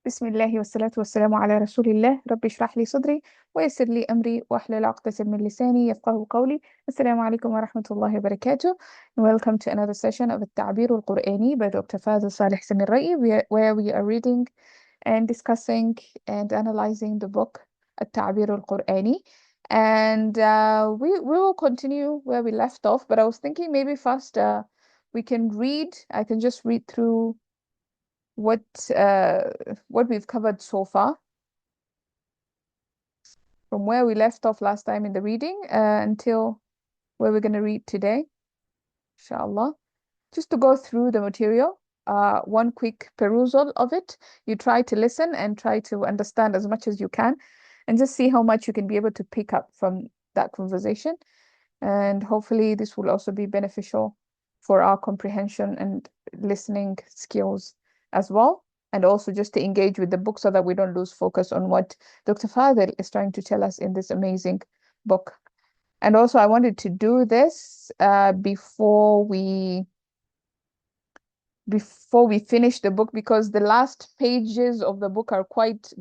بسم الله والصلاة والسلام على رسول الله. رب اشرح لي صدري ويسر لي أمري واحلل عقدة من لساني يفقه قولي. السلام عليكم ورحمة الله وبركاته. Welcome to another session of التعبير القرآني by Dr. Fadil Saleh Samir Rai, where we are reading and discussing and analyzing the book التعبير القرآني. And we will continue where we left off, but I was thinking maybe first we can read. I can just read through what uh, what we've covered so far from where we left off last time in the reading until where we're going to read today, inshallah. Just to go through the material, one quick perusal of it. You try to listen and try to understand as much as you can, and just see how much you can be able to pick up from that conversation. And hopefully, this will also be beneficial for our comprehension and listening skills as well. And also just to engage with the book so that we don't lose focus on what Dr. Fadil is trying to tell us in this amazing book. And also, I wanted to do this before we finish the book, because the last pages of the book are quite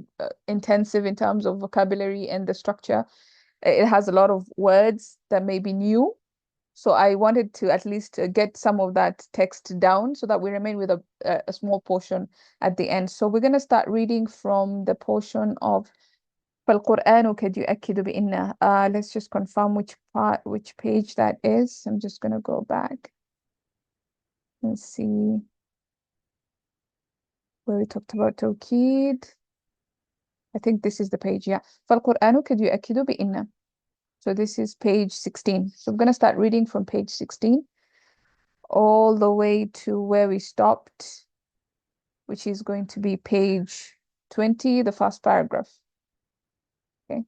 intensive in terms of vocabulary and the structure. It has a lot of words that may be new. So I wanted to at least get some of that text down so that we remain with a small portion at the end. So we're going to start reading from the portion of فالقرآن قد يؤكد بإنه. Let's just confirm which page that is. I'm just going to go back and see where we talked about توكيد. I think this is the page, yeah. فالقرآن قد يؤكد بإنه. So this is page 16. So I'm going to start reading from page 16 all the way to where we stopped, which is going to be page 20, the first paragraph. Okay,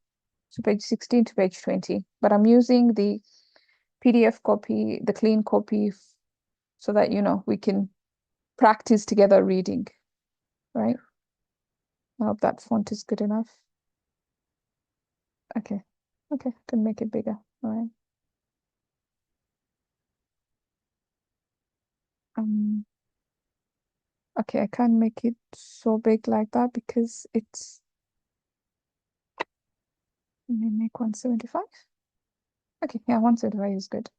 so page 16 to page 20. But I'm using the PDF copy, the clean copy, so that, we can practice together reading, right? I hope that font is good enough. Okay, can make it bigger, all right. Okay, I can't make it so big like that because it's, let me make 175. Okay, yeah, 175 is good.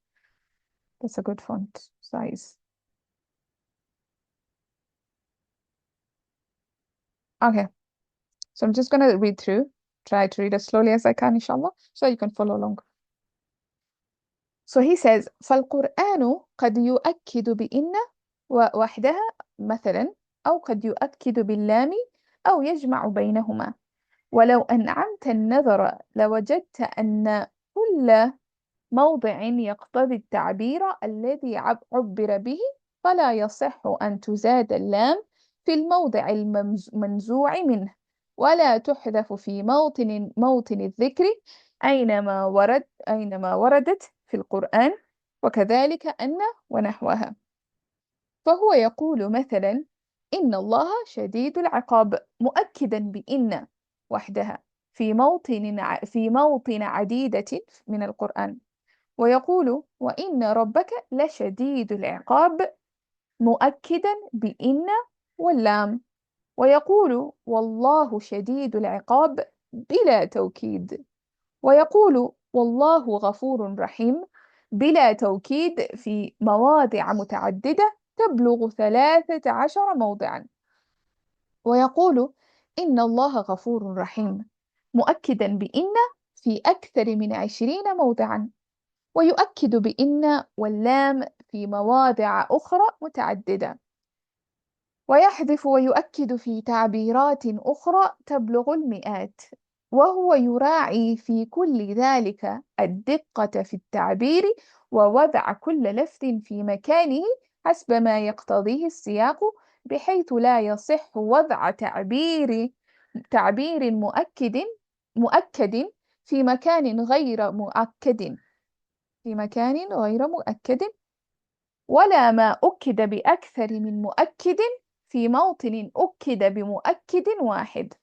That's a good font size. Okay, so I'm just going to read through, try to read as slowly as I can, inshallah, so you can follow along. So he says, فالقرآن قد يؤكد بإن وحدها مثلا، أو قد يؤكد باللام، أو يجمع بينهما. ولو أنعمت النظر لوجدت أن كل موضع يقتضي التعبير الذي عبر به، فلا يصح أن تزاد اللام في الموضع المنزوع منه، ولا تحذف في موطن الذكر أينما وردت في القرآن، وكذلك أن ونحوها. فهو يقول مثلا: إن الله شديد العقاب، مؤكدا بإن وحدها في موطن عديدة من القرآن. ويقول: وإن ربك لشديد العقاب، مؤكدا بإن واللام. ويقول: والله شديد العقاب بلا توكيد. ويقول: والله غفور رحيم بلا توكيد في مواضع متعددة تبلغ 13 موضعا. ويقول: إن الله غفور رحيم، مؤكدا بإن في أكثر من 20 موضعا. ويؤكد بإن واللام في مواضع أخرى متعددة. ويحذف ويؤكد في تعبيرات أخرى تبلغ المئات. وهو يراعي في كل ذلك الدقة في التعبير ووضع كل لفظ في مكانه حسب ما يقتضيه السياق، بحيث لا يصح وضع تعبير مؤكد في مكان غير مؤكد، ولا ما أكد بأكثر من مؤكد في موطن أكد بمؤكد واحد.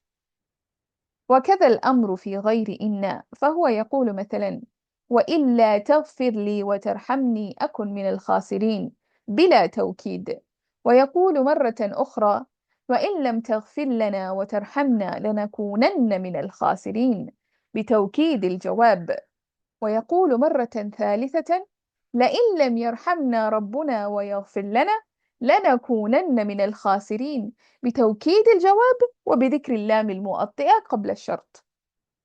وكذا الأمر في غير إن، فهو يقول مثلا: وإلا تغفر لي وترحمني أكن من الخاسرين، بلا توكيد. ويقول مرة أخرى: وإن لم تغفر لنا وترحمنا لنكونن من الخاسرين بتوكيد الجواب. ويقول مرة ثالثة: لئن لم يرحمنا ربنا ويغفر لنا لنكونن من الخاسرين بتوكيد الجواب وبذكر اللام المؤطئة قبل الشرط.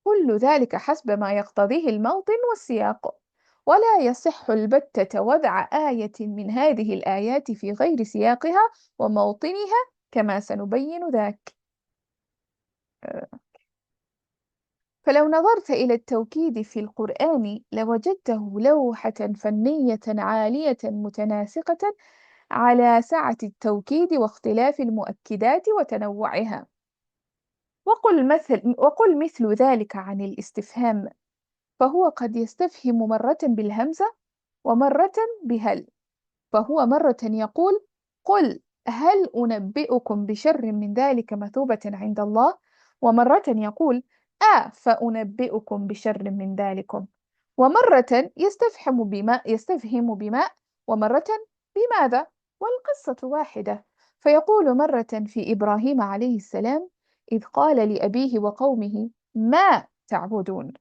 كل ذلك حسب ما يقتضيه الموطن والسياق، ولا يصح البتة وضع آية من هذه الآيات في غير سياقها وموطنها كما سنبين ذاك. فلو نظرت إلى التوكيد في القرآن لوجدته لوحة فنية عالية متناسقة على سعة التوكيد واختلاف المؤكدات وتنوعها. وقل مثل ذلك عن الاستفهام، فهو قد يستفهم مرة بالهمزة ومرة بهل. فهو مرة يقول: قل هل أنبئكم بشر من ذلك مثوبة عند الله، ومرة يقول: فأنبئكم بشر من ذلكم، ومرة يستفهم بماء ومرة بماذا، والقصة واحدة. فيقول مرة في إبراهيم عليه السلام إذ قال لأبيه وقومه ما تعبدون،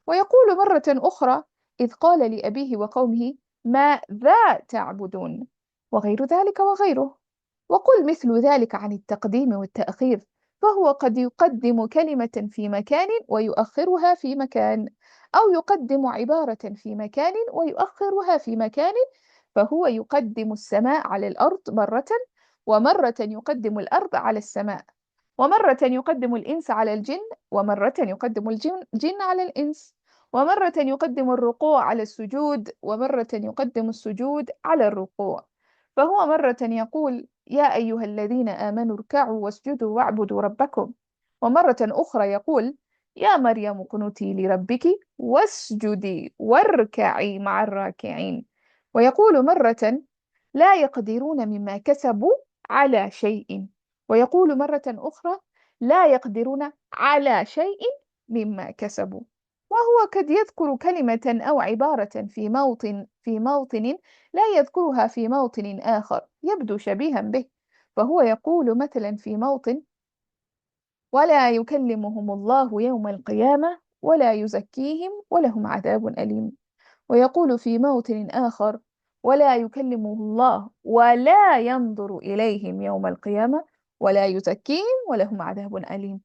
ويقول مرة أخرى إذ قال لأبيه وقومه ماذا تعبدون، وغير ذلك وغيره. وقل مثل ذلك عن التقديم والتأخير، فهو قد يقدم كلمة في مكان ويؤخرها في مكان، أو يقدم عبارة في مكان ويؤخرها في مكان. فهو يقدم السماء على الأرض مرة، ومرة يقدم الأرض على السماء، ومرة يقدم الإنس على الجن، ومرة يقدم الجن على الإنس، ومرة يقدم الركوع على السجود، ومرة يقدم السجود على الركوع. فهو مرة يقول يا أيها الذين آمنوا اركعوا واسجدوا واعبدوا ربكم، ومرة أخرى يقول يا مريم اقنتي لربك واسجدي واركعي مع الراكعين. ويقول مرة لا يقدرون مما كسبوا على شيء، ويقول مرة أخرى لا يقدرون على شيء مما كسبوا. وهو قد يذكر كلمة أو عبارة في موطن لا يذكرها في موطن آخر يبدو شبيها به. فهو يقول مثلا في موطن ولا يكلمهم الله يوم القيامة ولا يزكيهم ولهم عذاب أليم، ويقول في موطن آخر ولا يكلمه الله ولا ينظر إليهم يوم القيامة ولا يزكيهم ولهم عذاب أليم.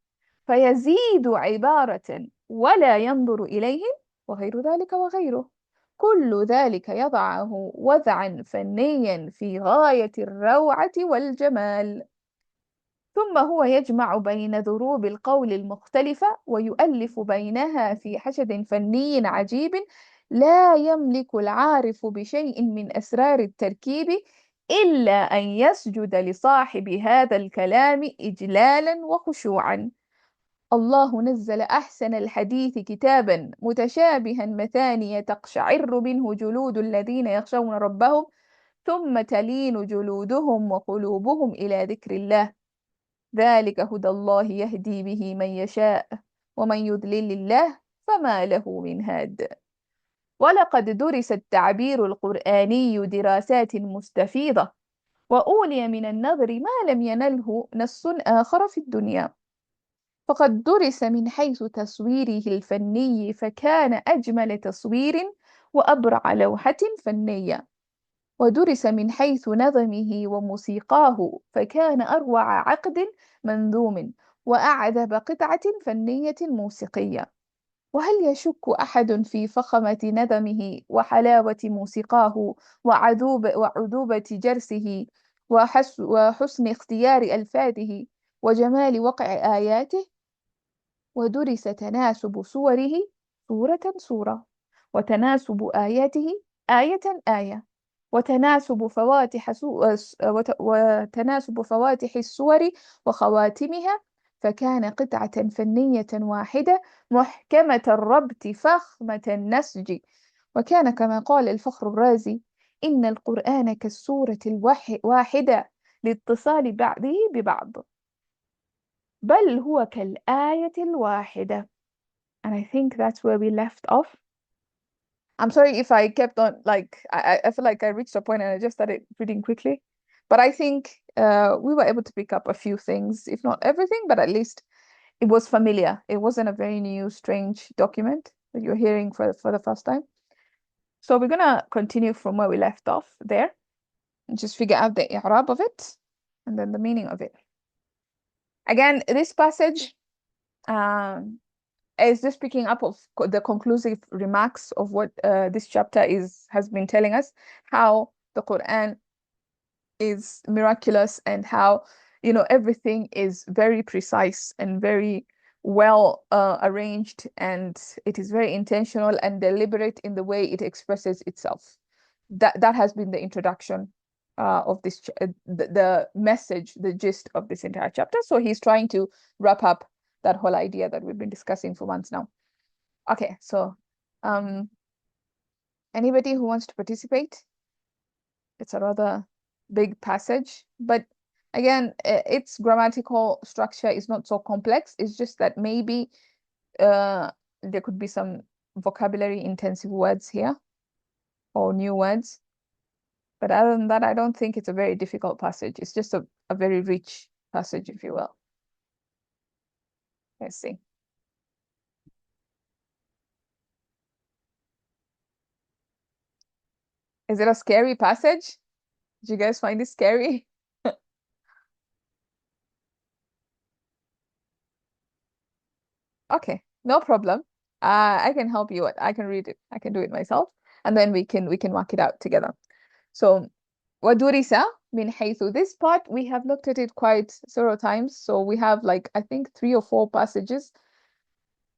فيزيد عبارة ولا ينظر إليهم وغير ذلك وغيره. كل ذلك يضعه وضعا فنيا في غاية الروعة والجمال. ثم هو يجمع بين ضروب القول المختلفة ويؤلف بينها في حشد فني عجيب لا يملك العارف بشيء من أسرار التركيب إلا أن يسجد لصاحب هذا الكلام إجلالا وخشوعا. الله نزل أحسن الحديث كتابا متشابها مثانية تقشعر منه جلود الذين يخشون ربهم ثم تلين جلودهم وقلوبهم إلى ذكر الله. ذلك هدى الله يهدي به من يشاء ومن يضلل الله فما له من هاد. ولقد درس التعبير القرآني دراسات مستفيضة، وأولي من النظر ما لم ينله نص آخر في الدنيا. فقد درس من حيث تصويره الفني فكان أجمل تصوير وأبرع لوحة فنية، ودرس من حيث نظمه وموسيقاه فكان أروع عقد منظوم وأعذب قطعة فنية موسيقية. وهل يشك أحد في فخامة نظمه وحلاوة موسيقاه وعذوبة جرسه وحسن اختيار ألفاظه وجمال وقع آياته؟ ودرس تناسب صوره صورة، وتناسب آياته آية آية، وتناسب فواتح السور وخواتمها، فكان قطعة فنية واحدة محكمة الربط فخمة النسج. وكان كما قال الفخر الرازي إن القرآن كالسورة الواحدة لاتصال بعضه ببعض، بل هو كالآية الواحدة. And I think that's where we left off. I'm sorry if I kept on, like, I feel like I reached a point and I just started reading quickly. But I think we were able to pick up a few things, if not everything, but at least it was familiar. It wasn't a very new, strange document that you're hearing for the first time. So we're gonna continue from where we left off there and just figure out the i'rab of it and then the meaning of it. Again, this passage is just picking up of the conclusive remarks of what this chapter has been telling us, how the Quran is miraculous and how, you know, everything is very precise and very well arranged, and it is very intentional and deliberate in the way it expresses itself. That has been the introduction of this the message, the gist of this entire chapter. So he's trying to wrap up that whole idea that we've been discussing for months now. Okay, so anybody who wants to participate? It's a rather big passage, but again, its grammatical structure is not so complex. It's just that maybe there could be some vocabulary intensive words here or new words. But other than that, I don't think it's a very difficult passage. It's just a very rich passage, if you will. Let's see. Is it a scary passage? Did you guys find it scary? Okay, no problem. I can help you. I can read it. I can do it myself, and then we can work it out together. So, ودرس من حيث, this part we have looked at it quite several times. So we have like I think 3 or 4 passages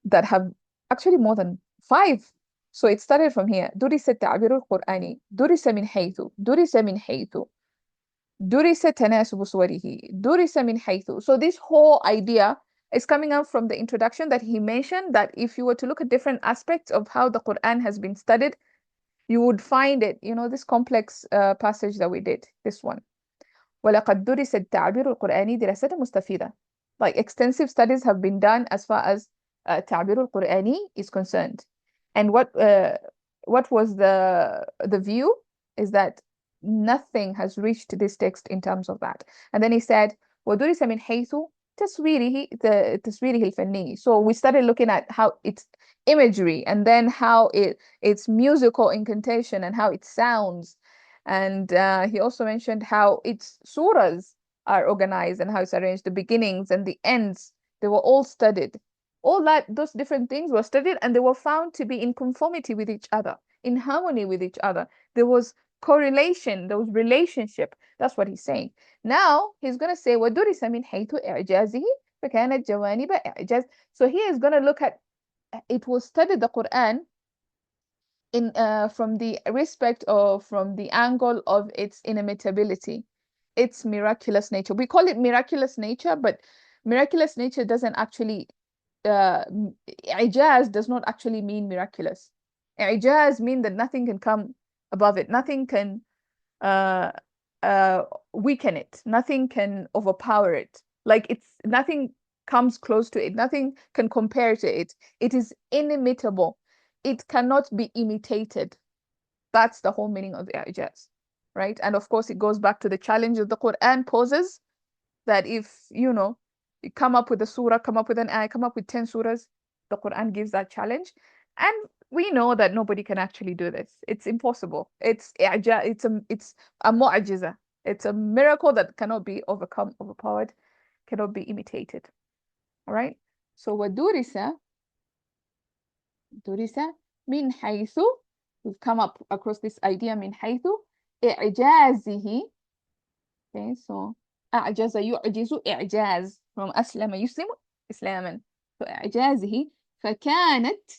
that have actually more than 5. So it started from here. درس التعبير القرآني. درس من حيث. درس من حيث. درس تناسب صوره. درس من حيث. So this whole idea is coming up from the introduction that he mentioned, that if you were to look at different aspects of how the Quran has been studied, you would find it, you know, this complex passage that we did, this one. ولقد درس التعبير القرآني دراسة مستفيدة. Like extensive studies have been done as far as التعبير القرآني is concerned. And what was the view is that nothing has reached this text in terms of that. And then he said ودرس من حيث تصويره الفني. So we started looking at how it's imagery, and then how it's musical incantation and how it sounds. And he also mentioned how its surahs are organized and how it's arranged, the beginnings and the ends, they were all studied. All that, those different things were studied, and they were found to be in conformity with each other, in harmony with each other. There was correlation, there was relationship. That's what he's saying. Now he's going to say وَدُرِسَ مِنْ حَيْثُ إِعْجَازِهِ فَكَانَتْ جَوَانِبَ إِعْجَاز. So he is going to look at, it was studied the Quran in from the respect of, from the angle of its inimitability, its miraculous nature. We call it miraculous nature, but miraculous nature doesn't actually Ijaz does not actually mean miraculous. Ijaz mean that nothing can come above it, nothing can uh, weaken it, nothing can overpower it. Like it's nothing comes close to it, nothing can compare to it. It is inimitable. It cannot be imitated. That's the whole meaning of Ijaz, right? And of course, it goes back to the challenge that the Quran poses, that if, you know, you come up with a surah, come up with an ayah, come up with 10 surahs, the Quran gives that challenge. And we know that nobody can actually do this. It's impossible. It's a mu'ajiza. It's a miracle that cannot be overcome, overpowered, cannot be imitated. All right? So درس من حيث, we've come up across this idea من حيث إعجازه. Okay, so أعجز يعجز إعجاز, from أسلم يسلم إسلاما. فإعجازه فكانت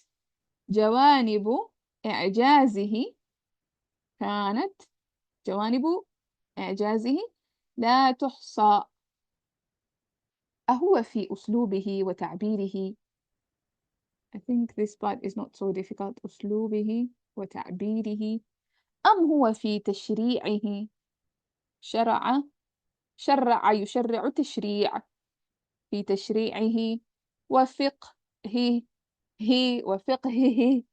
جوانب إعجازه, كانت جوانب إعجازه لا تحصى. أهو في أسلوبه وتعبيره. I think this part is not so difficult. أسلوبه وتعبيره. أم هو في تشريعه. شرع يشرع تشريع, في تشريعه وفقهه وفقهه.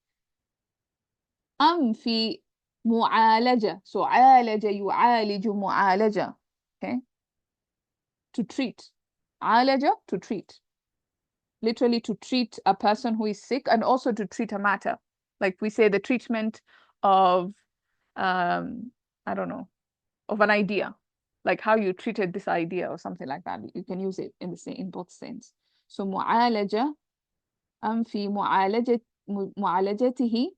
أم في معالجة. So عالج يعالج معالجة. Okay, to treat. عالج, to treat. Literally to treat a person who is sick, and also to treat a matter. Like we say the treatment of, I don't know, of an idea, like how you treated this idea or something like that. You can use it in the same, in both sense. So معالجة, أم في معالجته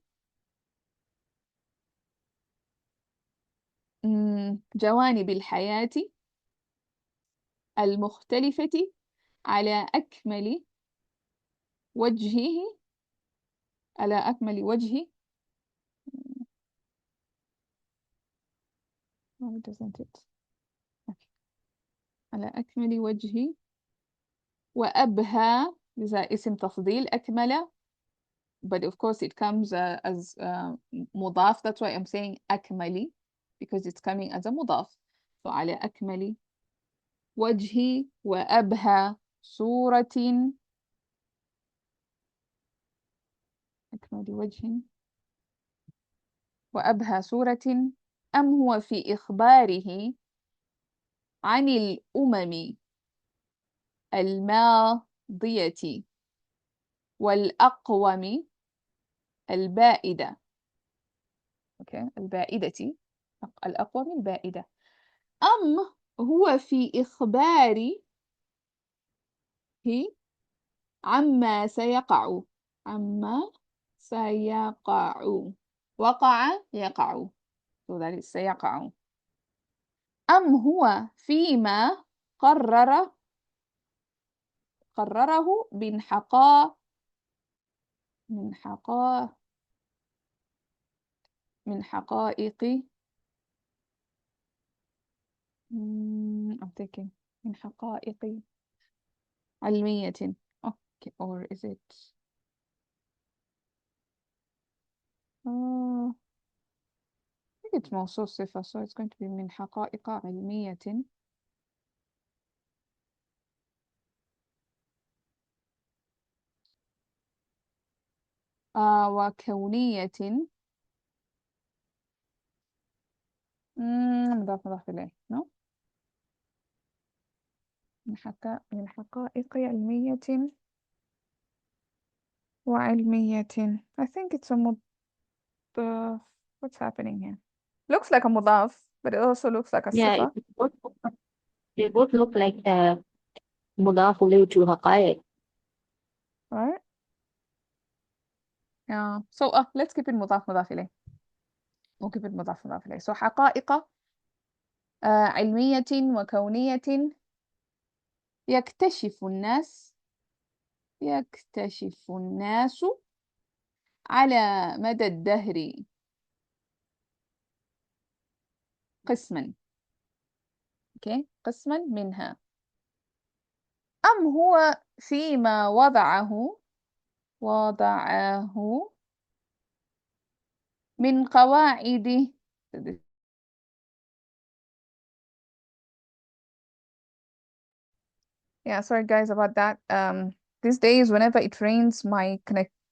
جوانب الحياة المختلفة على أكمل وجهه على أكمل وجه. Why doesn't it? Okay. على أكمل وجه وأبهى. This is اسم تفضيل. أكمل, but of course it comes as مضاف. That's why I'm saying أكمل, because it's coming as a مضاف. So على أكمل وجه وأبهى صورة. أكمل وجه وأبهى صورة. أم هو في إخباره عن الأمم الماضية والأقوم البائدة. okay. البائدة، الأقوم البائدة. أم هو في إخباره عما سيقع. عما سيقع. وقع يقع. so that is سيقع. أم هو فيما قرره من حقائق I'm thinking من حقائق علمية. okay, or is it I think it's موصول صفة, so it's going to be من حقائق علمية وكونية. مضاف إليه. no, من حقائق علمية وعلمية. I think it's a مضاف. What's happening here? Looks like a مضاف, but it also looks like a Yeah, صفة. they both look like مضاف إليه to حقائق. right? Yeah. So let's keep it مضاف إليه. we'll keep it مضاف إليه. So حقائق علمية وكونية يكتشف الناس على مدى الدهر قسما. okay. قسما منها. أم هو فيما وضعه من قواعد. Yeah, sorry guys about that. These days whenever it rains, I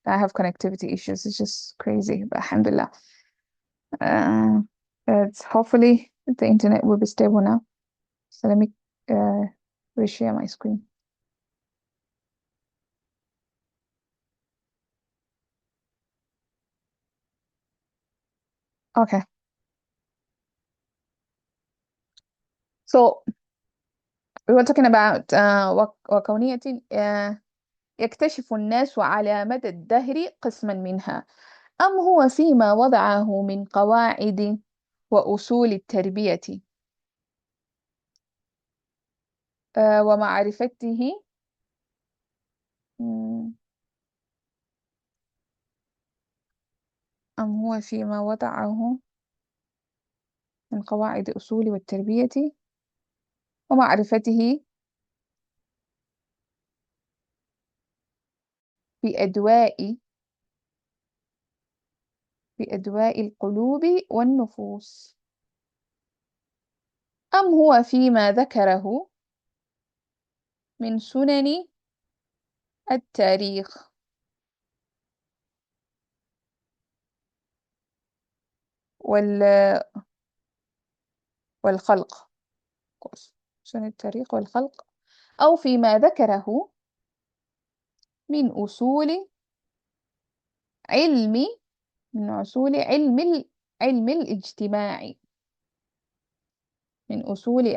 have connectivity issues. It's just crazy, but alhamdulillah. It's hopefully the internet will be stable now. So let me reshare my screen. Okay. So we were talking about وكونية يكتشف الناس على مدى الدهر قسما منها. أم هو فيما وضعه من قواعد وأصول التربية ومعرفته أم هو فيما وضعه من قواعد أصول والتربية ومعرفته بأدواء القلوب والنفوس. أم هو فيما ذكره من سنن التاريخ والخلق سنن التاريخ والخلق أو فيما ذكره من أصول علم من أصول علم الاجتماع من أصول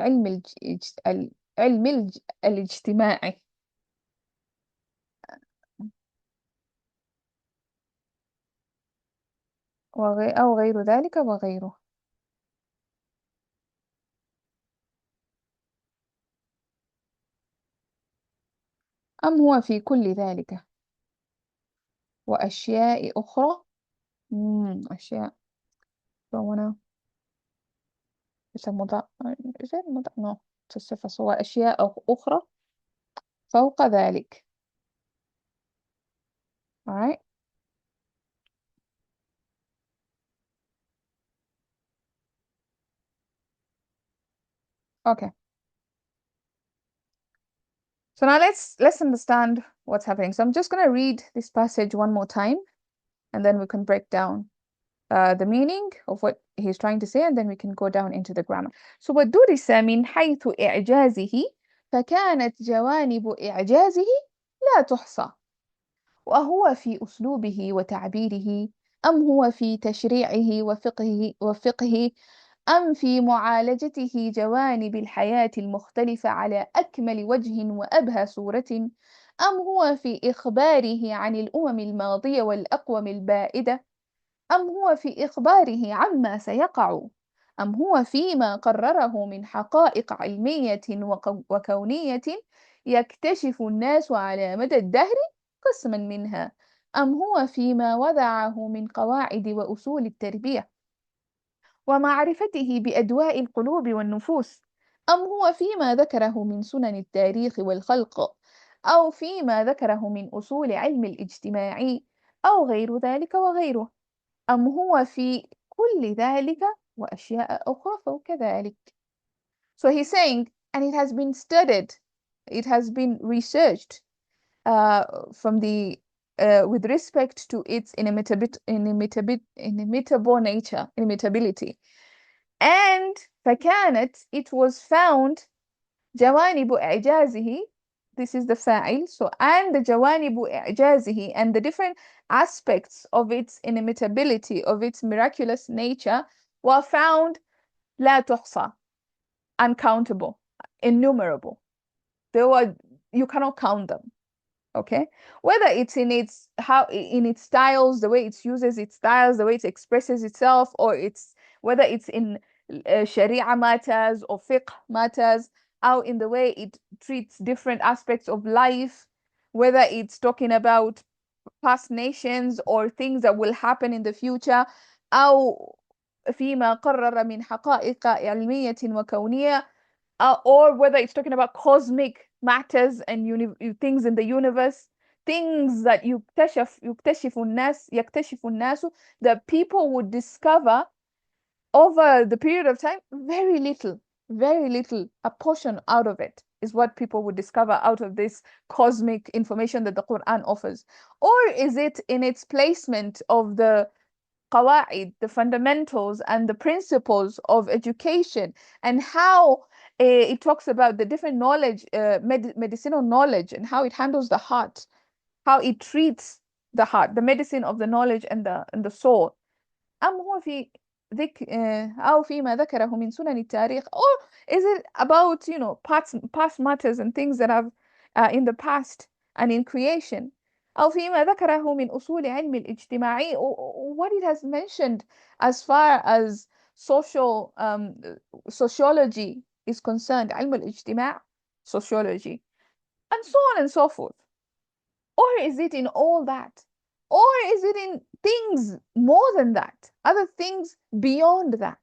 علم الاجتماع أو غير ذلك وغيره. أم هو في كل ذلك وأشياء أخرى. أشياء وانا is a مضاف is it مضاف no it's a صفة so أشياء أخرى فوق ذلك. alright okay, so now let's understand what's happening. So I'm just going to read this passage one more time and then we can break down the meaning of what he's trying to say, and then we can go down into the grammar. So ودرس من حيث إعجازه فكانت جوانب إعجازه لا تحصى، وهو في أسلوبه وتعبيره أم هو في تشريعه وفقه أم في معالجته جوانب الحياة المختلفة على أكمل وجه وأبهى صورة أم هو في إخباره عن الأمم الماضية والأقوم البائدة أم هو في إخباره عما سيقع أم هو فيما قرره من حقائق علمية وكونية يكتشف الناس على مدى الدهر قسما منها أم هو فيما وضعه من قواعد وأصول التربية ومعرفته بأدواء القلوب والنفوس أم هو فيما ذكره من سنن التاريخ والخلق أو فيما ذكره من أصول علم الاجتماع أو غير ذلك وغيره أم هو في كل ذلك وأشياء أخرى فوق ذلك. So he's saying, and it has been studied, it has been researched from the with respect to its inimitable nature, inimitability. And فكانت, it was found جوانب إعجازه, this is the فاعل, so and the جوانب إعجازه, and the different aspects of its inimitability, of its miraculous nature, were found لا تحصى, uncountable, innumerable. You cannot count them. Okay, whether it's in its styles, the way it uses its styles, the way it expresses itself, or whether it's in sharia matters or fiqh matters, or in the way it treats different aspects of life, whether it's talking about past nations or things that will happen in the future, أو فيما قرر من حقائق علمية وكونية, or whether it's talking about cosmic matters and things in the universe, things that يكتشف الناس, that people would discover over the period of time. Very little, a portion out of it is what people would discover out of this cosmic information that the Quran offers. Or is it in its placement of the qawaid, the fundamentals and the principles of education, and how it talks about the different knowledge, medicinal knowledge, and how it handles the heart, how it treats the heart, the medicine of the knowledge and the soul. أم هو في أو فيما ذكره من سنن التاريخ, or is it about past matters and things that have in the past and in creation, أو فيما ذكره من أصول علم الاجتماعي, or what it has mentioned as far as sociology is concerned, علم الاجتماع, sociology, and so on and so forth. Or is it in all that? Or is it in things more than that, other things beyond that?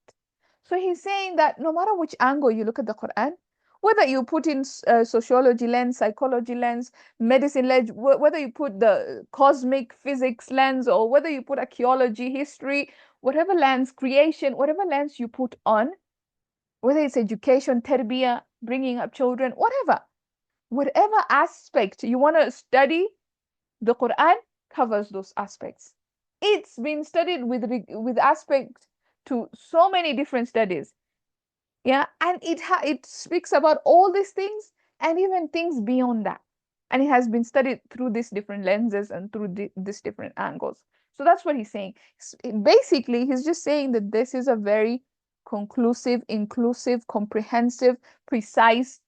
So he's saying that no matter which angle you look at the Quran, whether you put in sociology lens, psychology lens, medicine lens, whether you put the cosmic physics lens, or whether you put archaeology, history, whatever lens, creation, whatever lens you put on, whether it's education, tarbiyah, bringing up children, whatever aspect you want to study, the Quran covers those aspects. It's been studied with aspect to so many different studies. Yeah, and it speaks about all these things and even things beyond that. And it has been studied through these different lenses and through these different angles. So that's what he's saying. Basically, he's just saying that this is a very conclusive, inclusive, comprehensive, precise,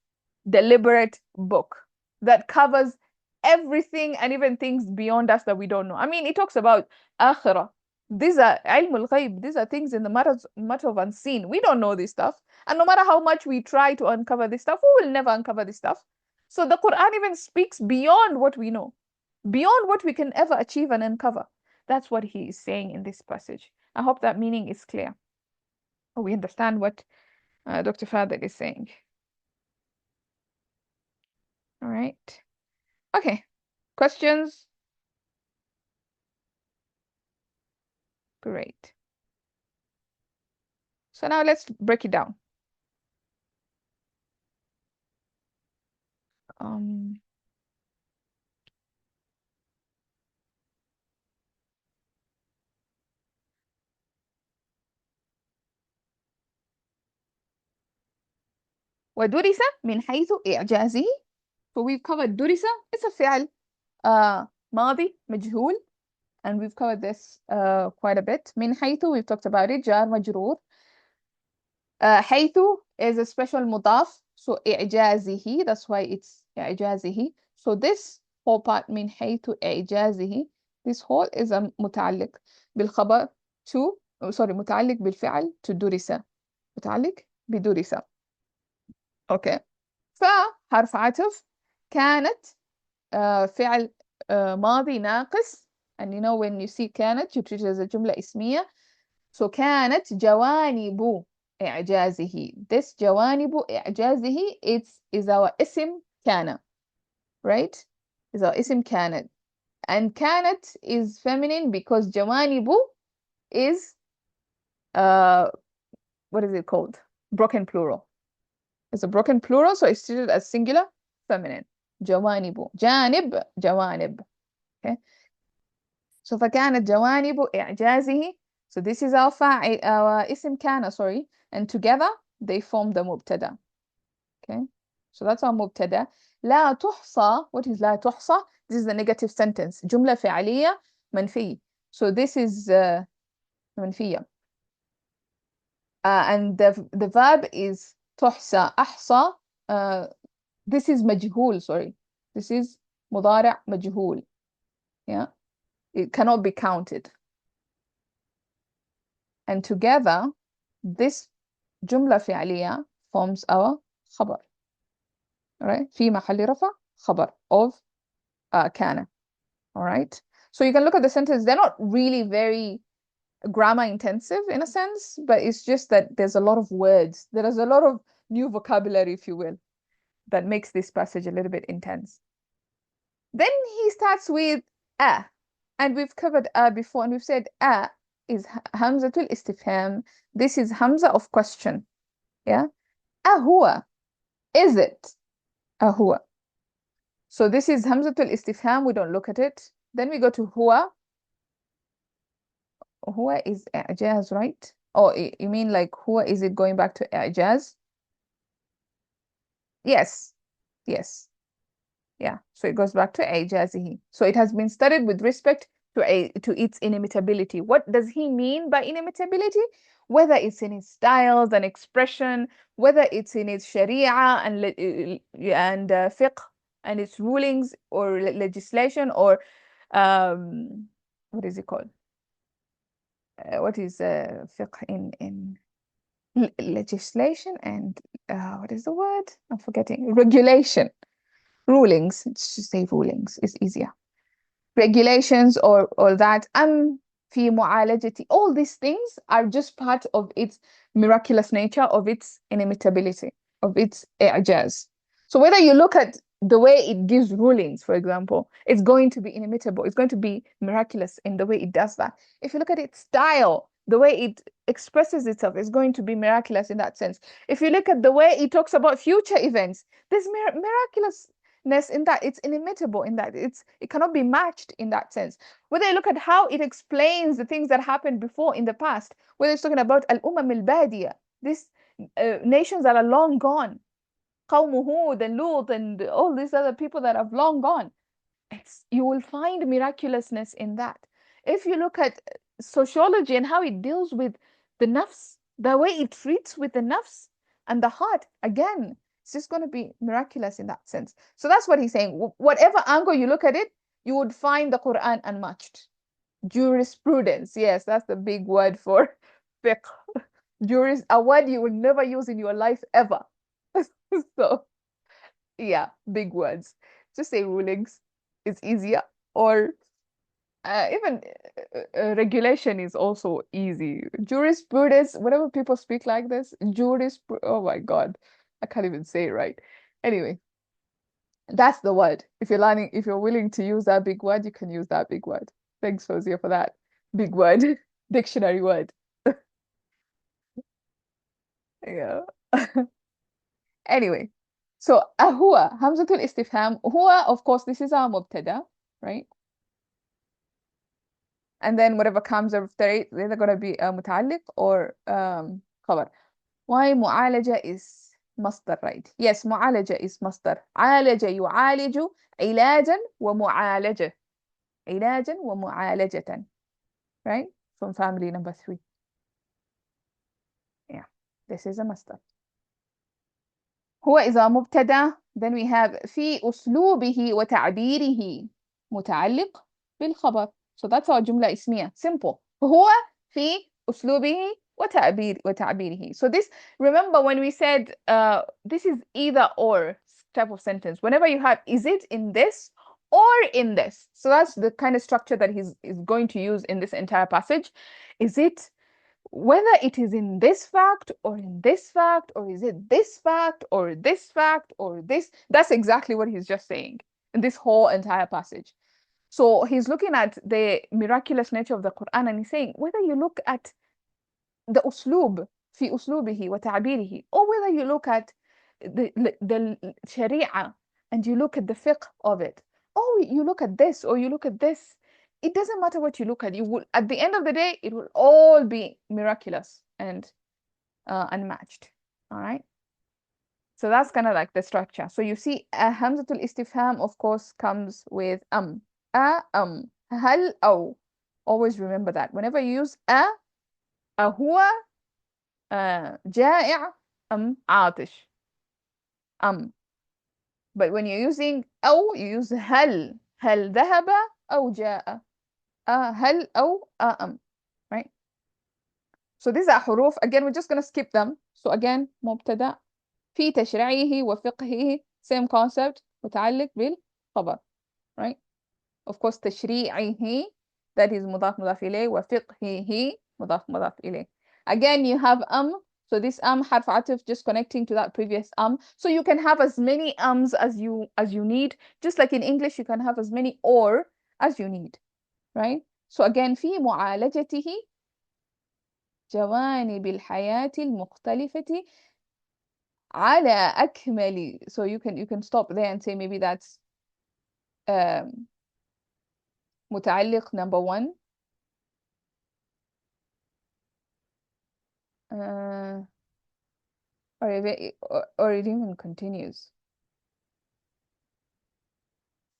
deliberate book that covers everything and even things beyond us that we don't know. I mean, it talks about akhirah. These are ilm al-ghayb. These are things in the matter of unseen. We don't know this stuff. And no matter how much we try to uncover this stuff, we will never uncover this stuff. So the Quran even speaks beyond what we know, beyond what we can ever achieve and uncover. That's what he is saying in this passage. I hope that meaning is clear. We understand what Dr. Fadil is saying. All right. Okay. Questions? Great. So now let's break it down. Um, ودرس من حيث إعجازه. So we've covered درس. It's a فعل ماضي مجهول. And we've covered this quite a bit. من حيث, we've talked about it. جار مجرور. حيث is a special مضاف. So إعجازه, that's why it's إعجازه. So this whole part من حيث إعجازه, this whole is a متعلق بالخبر to, sorry, متعلق بالفعل to درس. متعلق بدرس. اوكي. فحرف عطف كانت فعل ماضي ناقص. and you know when you see كانت you treat it as a جملة اسمية. so كانت جوانب إعجازه. this جوانب إعجازه is our اسم كان, right? is our اسم كانت. and كانت is feminine because جوانب is what is it called? broken plural. It's a broken plural, so it's treated as singular feminine. جوانب. جانب جوانب. Okay. So فكانت جوانب إعجازه. So this is our فاعل, our اسم كان, sorry. And together they form the مبتدا. Okay. So that's our مبتدا. لا تحصى. What is لا تحصى? This is the negative sentence. جملة فعلية منفي. So this is منفية. And the verb is تحصى. أحصى. This is مجهول, sorry. This is مضارع مجهول. Yeah. It cannot be counted. And together, this جملة فعلية forms our خبر. Alright? في محل رفع خبر of كان. Alright? So you can look at the sentence. They're not really very grammar intensive in a sense, but it's just that there's a lot of words. There is a lot of new vocabulary, if you will, that makes this passage a little bit intense. Then he starts with a, and we've covered a before, and we've said a is hamzatul istifham. This is hamza of question. Yeah. Ahua. Is it? Ahua. So this is hamzatul istifham. We don't look at it. Then we go to huwa. Huwa is i'jaz, right? Oh, you mean like huwa, is it going back to i'jaz? Yes. Yes. Yeah, so it goes back to ijazihi. So it has been studied with respect to its inimitability. What does he mean by inimitability? Whether it's in its styles and expression, whether it's in its sharia and fiqh and its rulings or legislation or what is it called? What is fiqh in legislation and what is the word? I'm forgetting. Regulation. Rulings, just say rulings is easier. Regulations or that. في معالجة. All these things are just part of its miraculous nature, of its inimitability, of its i'jaz. So whether you look at the way it gives rulings, for example, it's going to be inimitable. It's going to be miraculous in the way it does that. If you look at its style, the way it expresses itself is going to be miraculous in that sense. If you look at the way it talks about future events, there's miraculous in that it's inimitable, in that it cannot be matched in that sense. Whether you look at how it explains the things that happened before in the past, whether it's talking about al-umam al-badiya, this nations that are long gone. قوم Hud and Lut and all these other people that have long gone. You will find miraculousness in that. If you look at sociology and how it deals with the nafs, the way it treats with the nafs and the heart, again, it's just going to be miraculous in that sense. So that's what he's saying. Whatever angle you look at it, you would find the Quran unmatched. Jurisprudence, yes, that's the big word for fiqh. A word you will never use in your life ever. So, yeah, big words. Just say rulings. It's easier. Or even regulation is also easy. Jurisprudence, whenever people speak like this, oh my God, I can't even say it right. Anyway, that's the word. If you're willing to use that big word, you can use that big word. Thanks, Fozia, for that big word, dictionary word. Yeah. Anyway, so هو همزة الاستفهام هو, of course, this is our مبتدا, right? And then whatever comes after it, it's either gonna be a متعلق or خبر. Why معالجة is مصدر, right? Yes, معالجة is مصدر. عالج يعالج علاجا ومعالجة. علاجا ومعالجة. Right? From family number 3. Yeah, this is a مصدر. هو إذا مبتدأ, then we have في أسلوبه وتعبيره متعلق بالخبر. So that's our جملة اسمية. Simple. هو في أسلوبه وتعبيره. So this, remember when we said this is either or type of sentence. Whenever you have, is it in this or in this? So that's the kind of structure that he's going to use in this entire passage. Is it, whether it is in this fact or in this fact, or is it this fact or this fact or this, that's exactly what he's just saying in this whole entire passage. So he's looking at the miraculous nature of the Quran and he's saying, whether you look at the uslub في أسلوبه وتعبيره, or whether you look at the sharia and you look at the fiqh of it, or you look at this or you look at this, it doesn't matter what you look at. You will, at the end of the day, it will all be miraculous and unmatched. All right. So that's kind of like the structure. So you see, hamzatul istifham, of course, comes with hal, aw. Always remember that. Whenever you use هو جائع عاطش. But when you're using أو, you use هل ذهب أو جاء. هل أو right? So these are حروف. Again, we're just going to skip them. So again, مبتدأ في تشريعه وفقهه, same concept, متعلق بالخبر, right? Of course, تشريعه, that is مضاف مضاف إليه, وفقهه مضاف مضاف إليه. Again, you have so this حرف عطف, just connecting to that previous so you can have as many as you need, just like in English you can have as many or as you need, right? So again, في معالجته جوانب الحياة المختلفة على أكمل. So you can stop there and say maybe that's متعلق number 1. Or it even continues.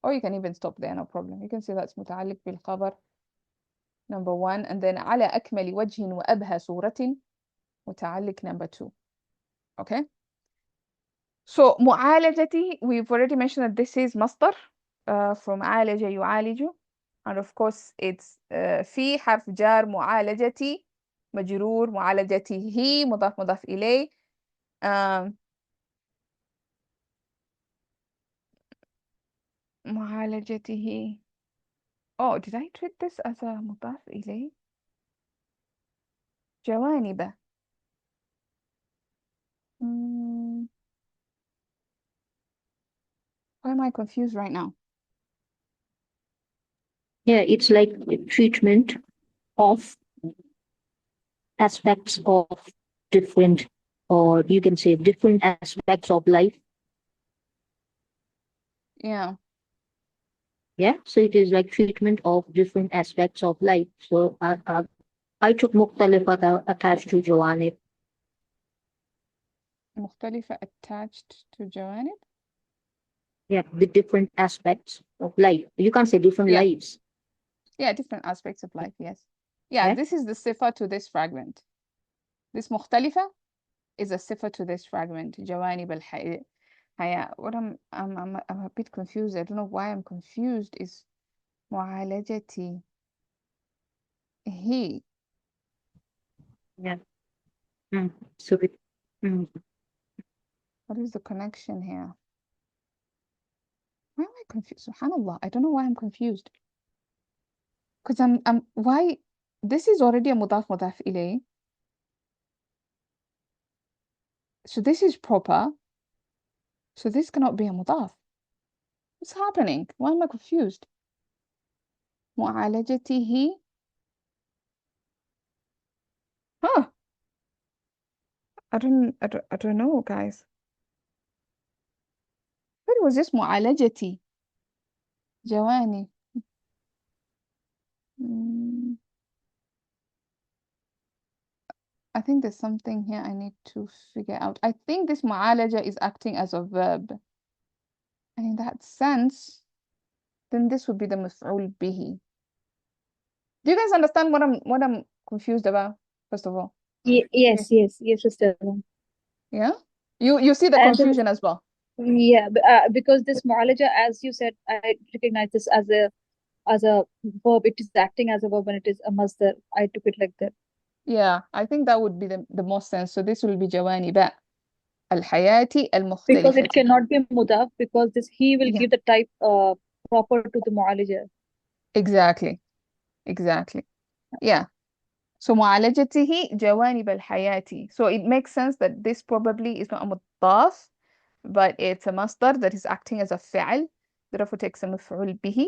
Or you can even stop there, no problem. You can say that's متعلق بالخبر number 1, and then على أكمل وجه وأبهى صورة متعلق number 2. Okay? So معالجتي, we've already mentioned that this is مصدر from عالج يعالج, and of course it's في حرف جار معالجتي مجرور معالجته مضاف مضاف إليه. معالجته. Oh, did I treat this as a مضاف إليه? جوانب. Why am I confused right now? Yeah, it's like the treatment of aspects of different, or you can say different aspects of life. Yeah. Yeah, so it is like treatment of different aspects of life. So I took مختلفة attached to جوانب. مختلفة attached to جوانب. Yeah, the different aspects of life. You can't say different Yeah. lives. Yeah, different aspects of life, yes. Yeah, Yeah. this is the sifa to this fragment. This مختلفة is a sifa to this fragment. جوانب الحياة. What I'm a bit confused. I don't know why I'm confused. Is معالجتي he. Yeah. So it, What is the connection here? Why am I confused? Subhanallah, I don't know why I'm confused. Because why this is already a mudaf mudaf ilay. So this is proper. So this cannot be a mudaf. What's happening? Why am I confused? معالجته. Huh. I don't know, guys. What was this معالجتي جواني? Mm, I think there's something here I need to figure out. I think this معالجة is acting as a verb. And in that sense, then this would be the مفعول به. Do you guys understand what I'm confused about, first of all? Yes, Sister. Yeah? You see the And confusion as well. yeah, because this mu'alaja, as you said, I recognize this as a verb. It is acting as a verb and it is a masdar. I took it like that. Yeah, I think that would be the most sense. So this will be جوانب الحياة Because المختلفة. it cannot be mudaf because this he will Yeah. give the type proper to the mu'alaja. Exactly. Yeah. So معالجته جوانب الحياة. So it makes sense that this probably is not a مضاف, but it's a masdar that is acting as a فعل. Therefore takes a مفعول به.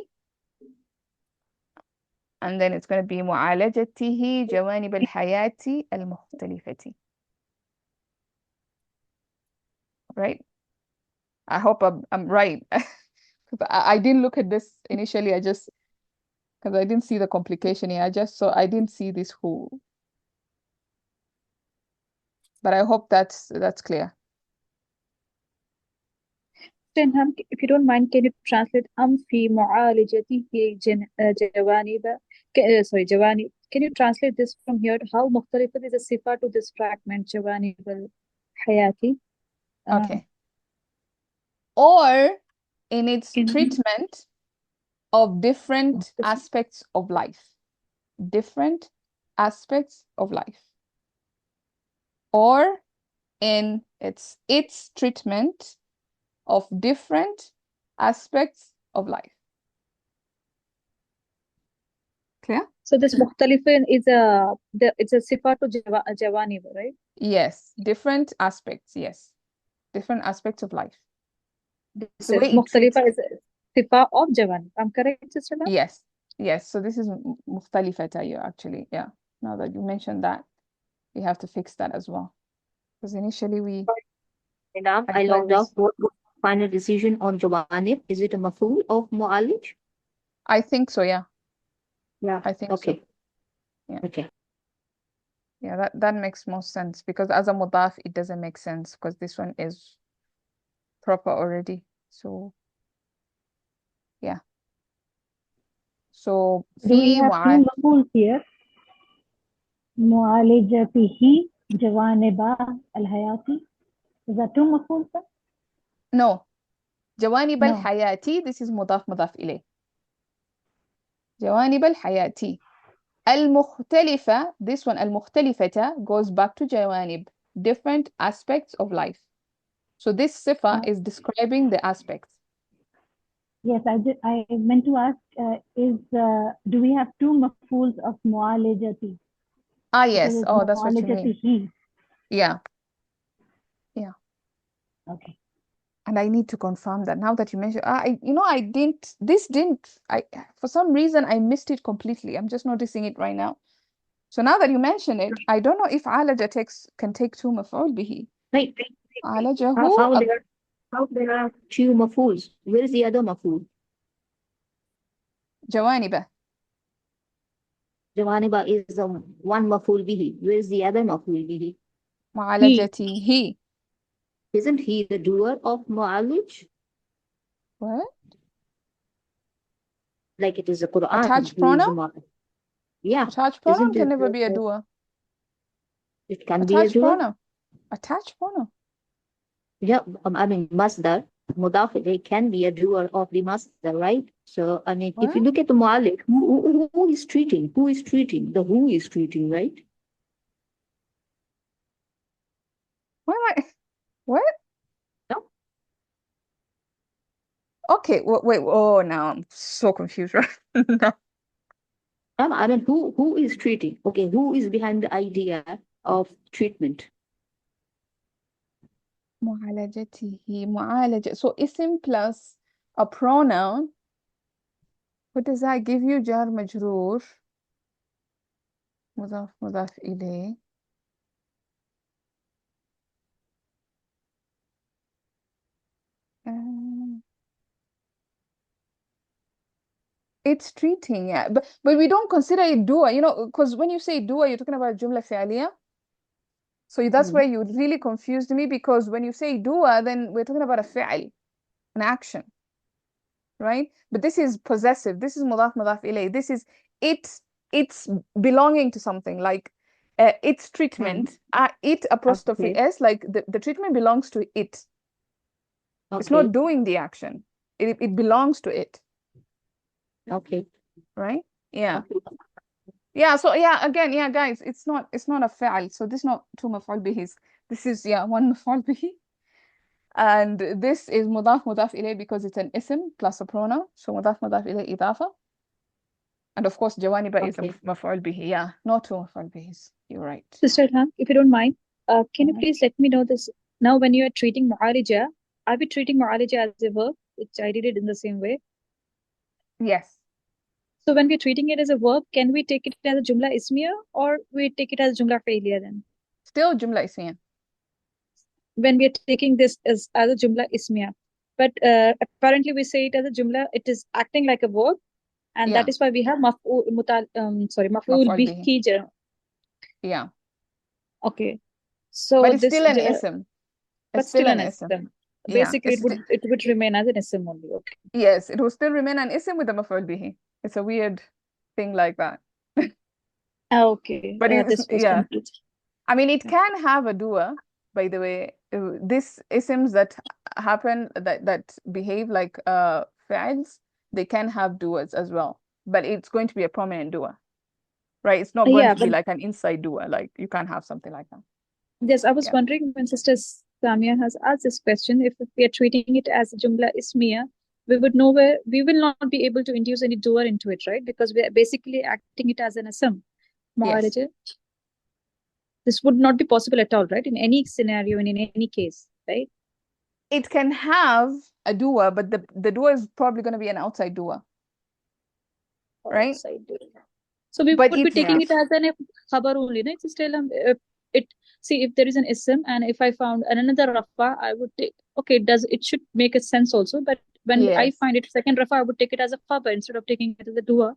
And then it's going to be معالجته جوانب الحياة المختلفة. Right? I hope I'm right. I didn't look at this initially. Because I didn't see the complication here. I didn't see this who. But I hope that's clear. Ham, if you don't mind, can you translate fi mu'alajatihi jawaniba? Sorry, jawani. Can you translate this from here? How mukhtalifat is a sifa to this fragment, jawanib al-hayati? Okay. Or in its Can you- treatment of different aspects of life. Different aspects of life. Or in its treatment of different aspects of life. Clear? So this mukhtalifin is it's a sifa to jawanib, right? Yes, different aspects. Yes, different aspects of life. This The way it mukhtalifa is a sifa of jawanib. I'm correct, Sister Lam? Yes. So this is mukhtalifata actually. Yeah. Now that you mentioned that, we have to fix that as well. Because initially Madam, I tried logged this. off. What was the final decision on jawanib? Is it a maf'ul of mu'alij? I think so, yeah. Yeah. I think Okay. so. Yeah. Okay. Yeah, that makes more sense because as a mudaf, it doesn't make sense because this one is proper already. So yeah. So Do we fi have two maf'uls here? معالجته جوانب الحياة. Is that two maf'uls? No. جوانب No. الحياة, this is مضاف مضاف إليه. جوانب الحياة. المختلفة, this one المختلفة goes back to جوانب, different aspects of life. So this sifa is describing the aspects. Yes, I meant to ask, do we have two maf'uls of mu'alajati? Yes. Oh, that's what you mean. Mu'alajatihi. Yeah. Okay. And I need to confirm that now that you mentioned, for some reason, I missed it completely. I'm just noticing it right now. So now that you mention it, I don't know if alaja can take two maf'ul bihi. Wait. Alajahu. How there are two maf'uls? Where is the other maf'ul? Jawaniba. Jawaniba is one maf'ul bihi. Where is the other maf'ul bihi? Mu'alajatihi. Isn't he the doer of mu'alij? What? Like it is the Quran Attached who is pronoun? the mu'alij. Yeah. Attached pronoun Isn't can it? never be a doer. It can be a Attached doer. pronoun. Attached pronoun. Yeah, I mean, masdar, mudaf ilayh can be a doer of the masdar, right? So, I mean, if you What? look at the mu'alif, who is treating? Who is treating? The who is treating, right? Why am I? What? No? Okay. Wait. Oh, now I'm so confused, right? No. I mean, who is treating? Okay, who is behind the idea of treatment? معالجته. So اسم plus a pronoun. What does that give you? جار مجرور. مضاف إليه. Um, it's treating, yeah. But we don't consider it dua, because when you say dua, you're talking about jumla fi'aliyah. So that's where you really confused me, because when you say dua, then we're talking about a fi'al, an action, right? But this is possessive. This is mudaf ilayh. This is it's belonging to something, like its treatment. It apostrophe Okay. s, like the treatment belongs to it. It's Okay. not doing the action. It belongs to it, Okay. right? Yeah. Okay. Yeah, so yeah, again, yeah, guys, it's not a fa'al. So this is not two maf'ul bihis. This is, yeah, one maf'ul bihi. And this is mudaf ilayh because it's an ism plus a pronoun. So mudaf ilayh idafa. And of course, jawaniba is a Okay. maf'ul bihi. Yeah, not two maf'ul bihis. You're right. Sister Ilham, if you don't mind, can you Mhm. please let me know this? Now, when you are treating mu'alija, are we treating mu'alija as a verb, which I did it in the same way? Yes. So when we're treating it as a verb, can we take it as a jumla ismiya or we take it as jumla fi'liya then? Still jumla ismiya. When we're taking this as a jumla ismiya. But apparently we say it as a jumla, it is acting like a verb, and Yeah. that is why we have maf'ul Maf'ul bihi. bihi. Yeah. Okay. So But it's this, still an ism. but It's still still an an ism. ism. Yeah. Basically, it would remain as an ism only. Okay. Yes, it will still remain an ism with a maf'ul bihi. It's a weird thing like that. Okay. But it's, This was yeah. complete. I mean, it Yeah. can have a dua, by the way. These isms that happen, that behave like fi'als, they can have duas as well. But it's going to be a prominent dua, right? It's not going Yeah, to be but like an inside dua. Like, you can't have something like that. yes, I was Yeah. wondering when Sister Samia has asked this question, if we are treating it as a jumla ismiya, we will not be able to induce any dua into it, right? Because we are basically acting it as an ism. Yes. Mu'alija. This would not be possible at all, right? In any scenario and in any case, right? It can have a dua, but the dua is probably going to be an outside dua, right? Outside dua. So we But would be it's taking it as an khabar only, no? It's still see if there is an ism and if I found another rafa, I would take, okay, it should make a sense also, but when I yes, find it second rafa, I would take it as a khabar instead of taking it as a dua.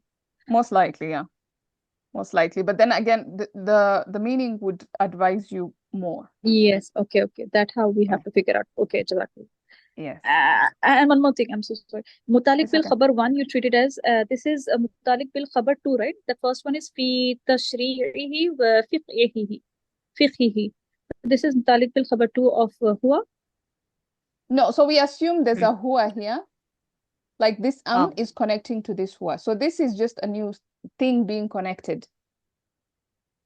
most likely, yeah. Most likely. But then again, the meaning would advise you more. Yes, okay. That's how we Yeah. have to figure out. Okay, exactly. Yes. And one more thing, I'm so sorry. Mutalik It's bil okay. khabar 1, you treat it as this is Mutalik bil khabar 2, right? The first one is fi tashri'ihi wa fiqhihi. This is Mutalik bil khabar 2 of huwa. No, so we assume there's a huwa here. Like this is connecting to this huwa. So this is just a new thing being connected.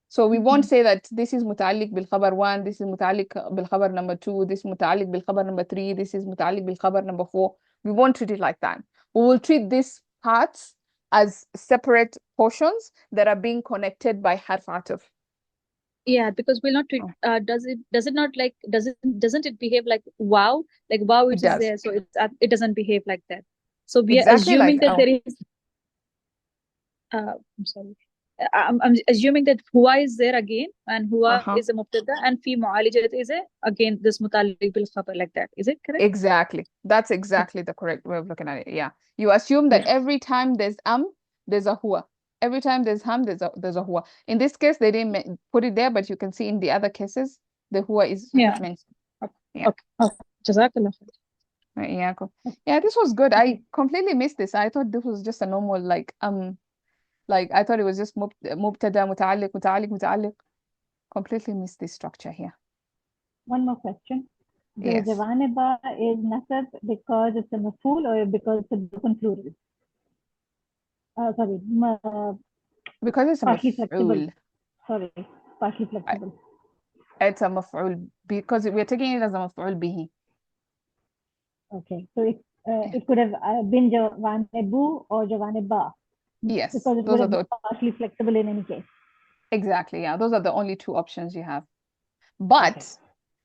So we won't say that this is muta'alliq bil khabar 1, this is muta'alliq bil khabar number 2, this is muta'alliq bil khabar number 3, this is muta'alliq bil khabar number 4. We won't treat it like that. We will treat these parts as separate portions that are being connected by harf ataf. Yeah, because we'll not treat. Doesn't it behave like wow? Like wow, It it is does. there, so it doesn't behave like that. So we are Exactly assuming like that there is. I'm sorry. I'm assuming that huwa is there again, and huwa is a mubtada, and fi mu'alijat is again this muta'alliq bil khabar, like that. Is it correct? Exactly. That's exactly the correct way of looking at it. Yeah. You assume that every time there's there's a huwa. Every time there's there's a huwa. In this case, they didn't put it there, but you can see in the other cases, the huwa is mentioned. Yeah. Okay. Jazakallah khair. Yeah, yeah, this was good. I completely missed this. I thought this was just a normal like I thought it was just مبتدا متعلق متعلق متعلق. Completely missed this structure here. One more question. The Yes. Jawaniba is nasab because it's a maf'ul or because it's a broken plural? Sorry, Because it's a partly flexible. maf'ul. Sorry, partly flexible. It's a maf'ul because we're taking it as a maf'ul bihi. Okay, so it could have been Jawanibu or Jawaniba. Yes, Because it those would are have the been partly flexible in any case. exactly, yeah. Those are the only two options you have. But Okay.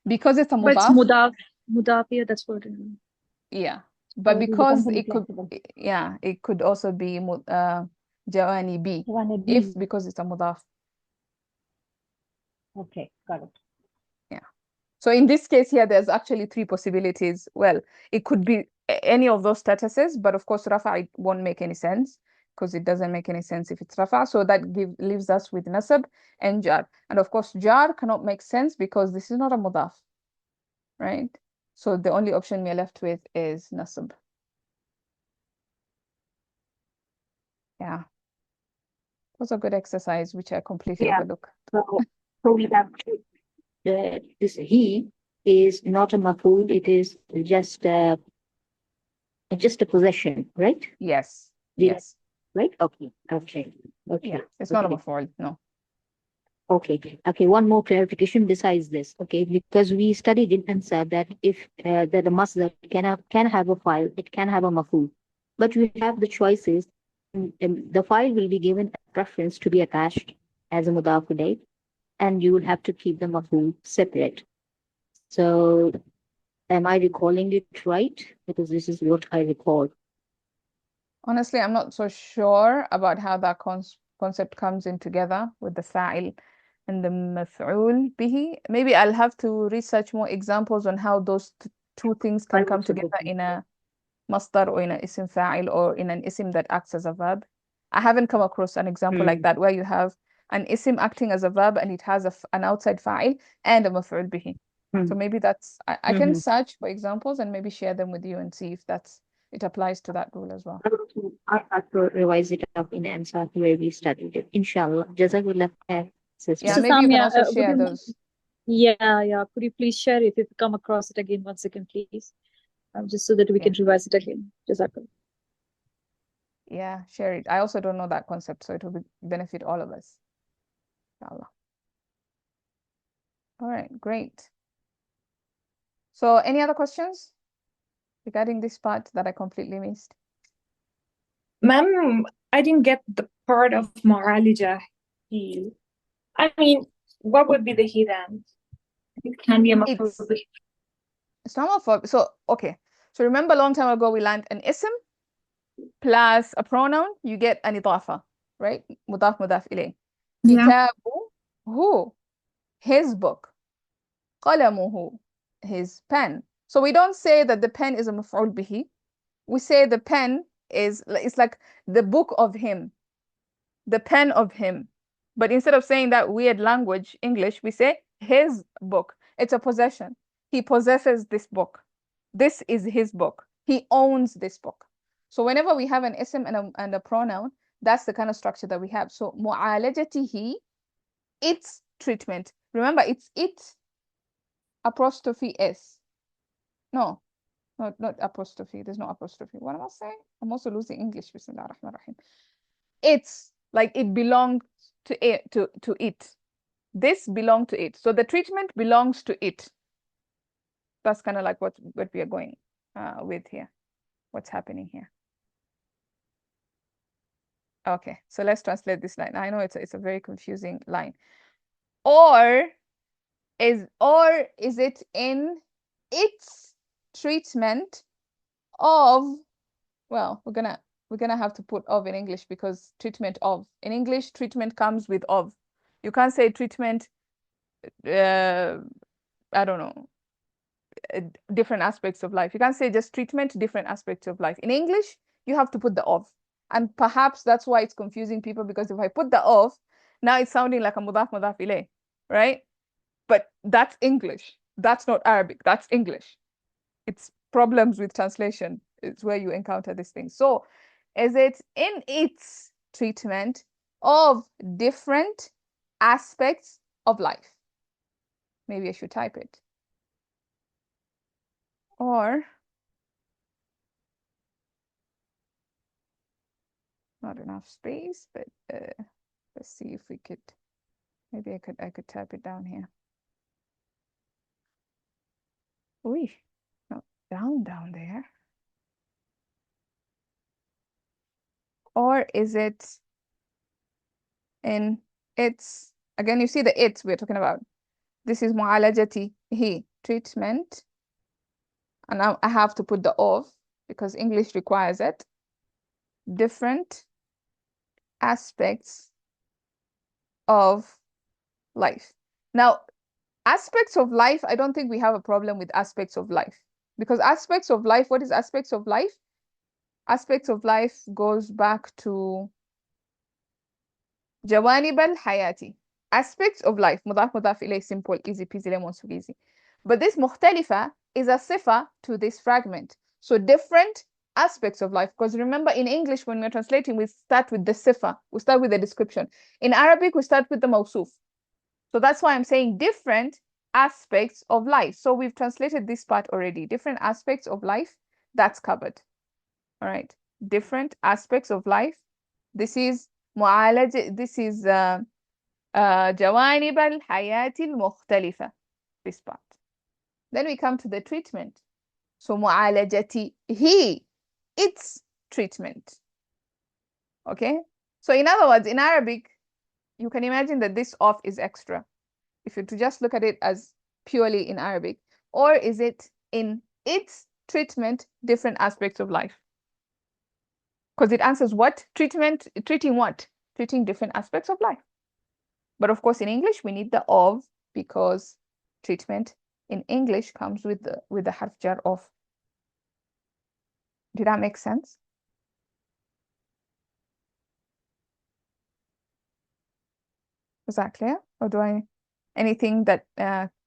because it's a But it's mudaf, mudaf here, that's what yeah. But So it will because become it could, flexible. yeah, it could also be jawanibi Jawanibi. if because it's a mudaf. Okay, got it. Yeah. So in this case here, there's actually three possibilities. Well, it could be any of those statuses, but of course, rafa it won't make any sense because it doesn't make any sense if it's rafa. So that leaves us with nasab and jar. And of course, jar cannot make sense because this is not a mudaf, right? So the only option we're left with is nasab. Yeah. It was a good exercise, which I completely overlooked. So we have this he is not a maf'ul, it is just a possession, right? Yes. Yeah. Yes. Right? Okay. Okay. Okay. Yeah. It's not a Okay. maf'ul, no. Okay. Okay. One more clarification besides this. Okay, because we studied in Ansar that if that the masdar can have a file, it can have a maf'ul, but we have the choices. The file will be given a preference to be attached as a mudaf ilayh, and you will have to keep the maf'ul separate. So, am I recalling it right? Because this is what I recall. Honestly, I'm not so sure about how that concept comes in together with the fa'il and the maf'ul bihi. Maybe I'll have to research more examples on how those two things can come together in a masdar or in an isim fa'il or in an isim that acts as a verb. I haven't come across an example like that where you have an isim acting as a verb and it has an outside fa'il and a maf'ul bihi. So maybe that's I can search for examples and maybe share them with you and see if it applies to that rule as well. I have to revise it up in Ansar where we studied it. Inshallah. Jazakallah khair, sister. Yeah, So maybe you can Samia, also would share you- those. Yeah. Could you please share if you come across it again once again, please? Just so that we can revise it again. Jazakallah. Yeah, share it. I also don't know that concept, so it will benefit all of us. Inshallah. All right, great. So any other questions regarding this part that I completely missed? Ma'am, I didn't get the part of Mu'alija he. I mean, what would be the he then? It can be a maf'ul It's bih. it's not for so okay. So remember a long time ago we learned an ism plus a pronoun, you get an idafa, right? Mudaf mudaf ilayh. Yeah. Kitabuhu, his book. Qalamuhu, his pen. So we don't say that the pen is a maf'ul bihi. We say the pen is, it's like the book of him, the pen of him. But instead of saying that weird language, English, we say his book. It's a possession. He possesses this book. This is his book. He owns this book. So whenever we have an ism and a pronoun, that's the kind of structure that we have. So mu'alajatihi, its treatment. Remember, it's it apostrophe s. No, not apostrophe. There's no apostrophe. What am I saying? I'm also losing English. Bismillah ar-Rahman ar-Rahim. It's like it belongs to it. This belongs to it. So the treatment belongs to it. That's kind of like what we are going with here. What's happening here? Okay, so let's translate this line. I know it's a very confusing line. Or is it in its treatment of, well, we're gonna have to put of in English because treatment of. In English, treatment comes with of. You can't say treatment, I don't know, different aspects of life. You can't say just treatment, different aspects of life. In English, you have to put the of. And perhaps that's why it's confusing people, because if I put the of, now it's sounding like a mudaf ilayh, right? But that's English. That's not Arabic, that's English. It's problems with translation. It's where you encounter this thing. So is it in its treatment of different aspects of life? Maybe I should type it. Or not enough space, but let's see if we could, maybe I could type it down here. Uy, no, down there. Or is it in its, again, you see the its we're talking about. This is معالجتي he, treatment. And now I have to put the of because English requires it. Different aspects of life. Now, aspects of life, I don't think we have a problem with aspects of life. Because aspects of life, what is aspects of life? Aspects of life goes back to جوانب الحياة. Aspects of life, مضاف مضاف إليه, simple, easy peasy, lemon squeezy. But this مختلفة is a صفة to this fragment. So different aspects of life. Because remember, in English, when we're translating, we start with the صفة. We start with the description. In Arabic, we start with the موصوف. So that's why I'm saying different aspects of life. So we've translated this part already. Different aspects of life, that's covered. All right. Different aspects of life. This is معالجة. This is جوانب الحياة المختلفة. This part. Then we come to the treatment. So معالجتي he, its treatment. Okay. So in other words, in Arabic, you can imagine that this of is extra. If you to just look at it as purely in Arabic, or is it in its treatment, different aspects of life? Because it answers what? Treatment, treating what? Treating different aspects of life. But of course, in English, we need the of because treatment in English comes with the harf jar of. Did that make sense? Is that clear? Or do I, anything that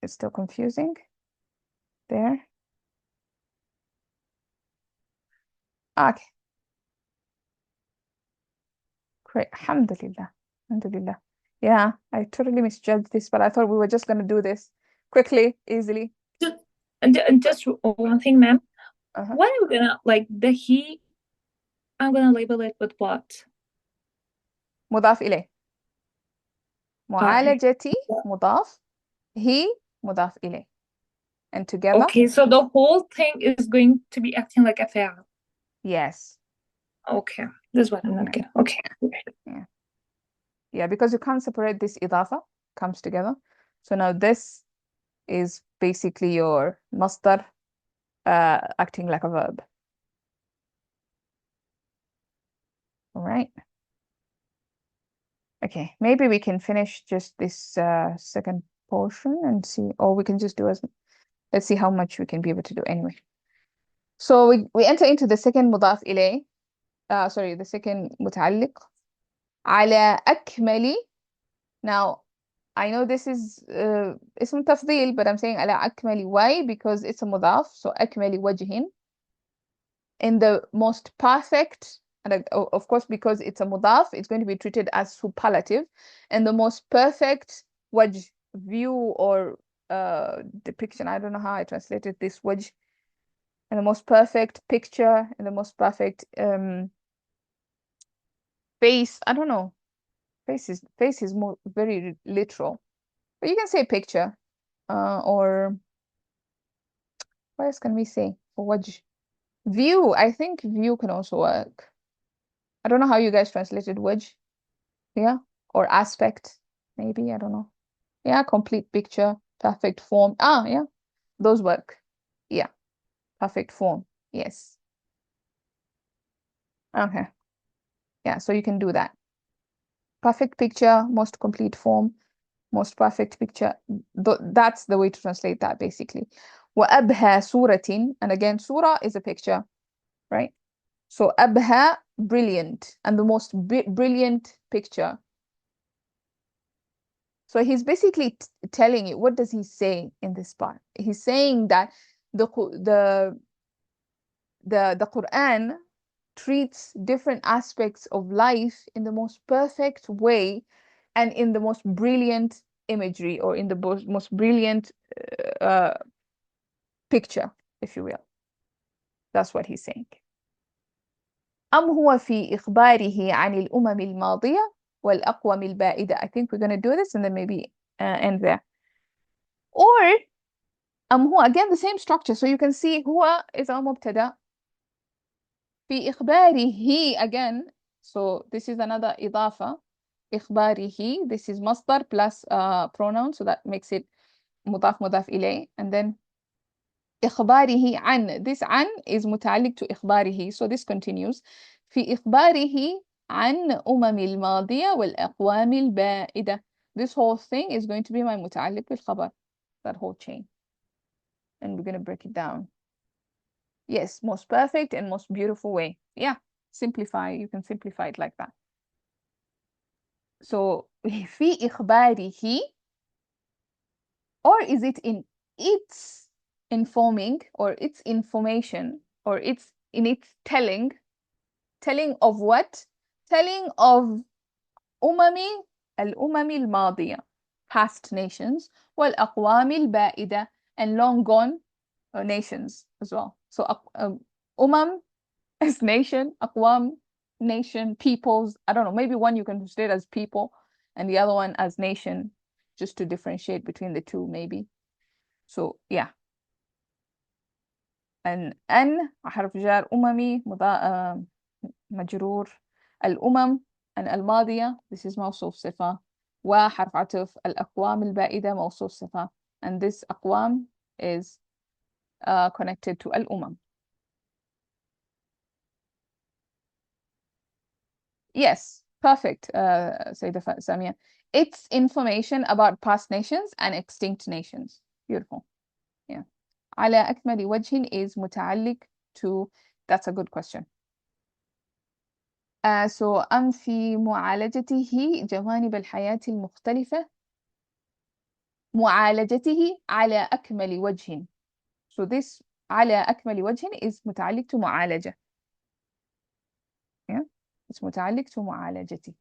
is still confusing there? Okay. Great. Alhamdulillah. Alhamdulillah. Yeah, I totally misjudged this, but I thought we were just going to do this quickly, easily. And just one thing, ma'am. Uh-huh. What am I gonna, like, the he, I'm gonna label it with what? مضاف إليه. معالجتي مضاف. He مضاف إليه. And together? Okay, so the whole thing is going to be acting like a fa'al. Yes. Okay, this is what I'm not getting. Okay. Yeah, because you can't separate this idafa, comes together. So now this is basically your masdar acting like a verb. All right. Okay, maybe we can finish just this second portion and see, or we can just do as, let's see how much we can be able to do anyway. So we enter into the second مضاف إليه, sorry, the second متعلق. على أكمل. Now, I know this is اسم تفضيل, but I'm saying على أكمل. Why? Because it's a مضاف, so أكمل وجه. In the most perfect, and of course, because it's a mudaf, it's going to be treated as superlative. And the most perfect wajh, view or depiction, I don't know how I translated this wajh, and the most perfect picture, and the most perfect face, I don't know. Face is more very literal. But you can say picture, or what else can we say for wajh? View, I think view can also work. I don't know how you guys translated wajh. Yeah, or aspect, maybe, I don't know. Yeah, complete picture, perfect form. Yeah, those work. Yeah, perfect form. Yes. Okay. Yeah, so you can do that. Perfect picture, most complete form, most perfect picture. That's the way to translate that, basically. وَأَبْهَى سُورَةٍ, and again, surah is a picture, right? So أبهى, brilliant, and the most brilliant picture. So he's basically telling you, what does he say in this part? He's saying that the Quran treats different aspects of life in the most perfect way and in the most brilliant imagery, or in the most brilliant picture, if you will. That's what he's saying. أم هو في إخباره عن الأمم الماضية والأقوم البائدة. I think we're going to do this and then maybe end there. Or هو, again the same structure, so you can see هو is our مبتدأ. في إخباره again, so this is another إضافة. إخباره, this is مصدر plus pronoun, so that makes it مضاف مضاف إليه. And then إخباره عن, this عن is متعلق to إخباره, so this continues. في إخباره عن الماضية والأقوام البائدة. This whole thing is going to be my متعلق بالخبر, that whole chain. And we're going to break it down. Yes, most perfect and most beautiful way. Yeah, simplify. You can simplify it like that. So في إخباره, or is it in its informing, or its information, or it's in its telling of what? Telling of الأمم الماضية, past nations, والأقوام البائدة, and long gone nations as well. So as nation, أقوام nation, peoples. I don't know, maybe one you can translate as people and the other one as nation, just to differentiate between the two maybe. So yeah. and حرف جار أممي مجرور. الأمم and الماضية, this is موصوف صفة. وحرف عطف الأقوام البائدة موصوف صفة. And this أقوام is connected to الأمم. Yes, perfect, Sayyidah Samia. It's information about past nations and extinct nations. Beautiful. Yeah. على أكمل وجه is متعلق to, that's a good question. So أم في معالجته جوانب الحياة المختلفة. معالجته على أكمل وجه. So this على أكمل وجه is متعلق to معالجة. Yeah, it's متعلق to معالجته.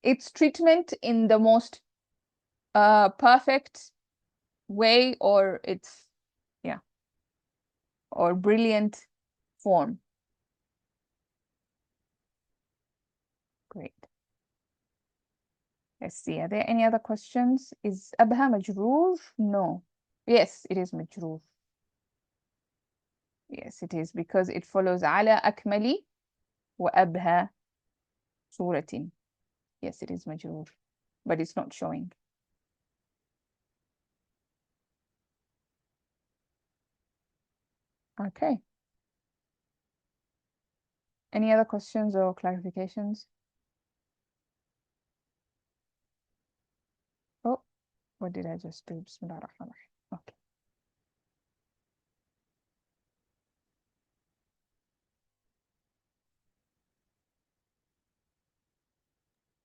It's treatment in the most perfect way, or it's, yeah, or brilliant form. Great. Let's see, are there any other questions? Is أبها مجرور? No. Yes, it is مجرور. Yes, it is, because it follows على أكمل وأبها صورة. Yes, it is مجرور, but it's not showing. Okay. Any other questions or clarifications? Oh, what did I just do? Bismillah ar-Rahman ar-Rahim. Okay.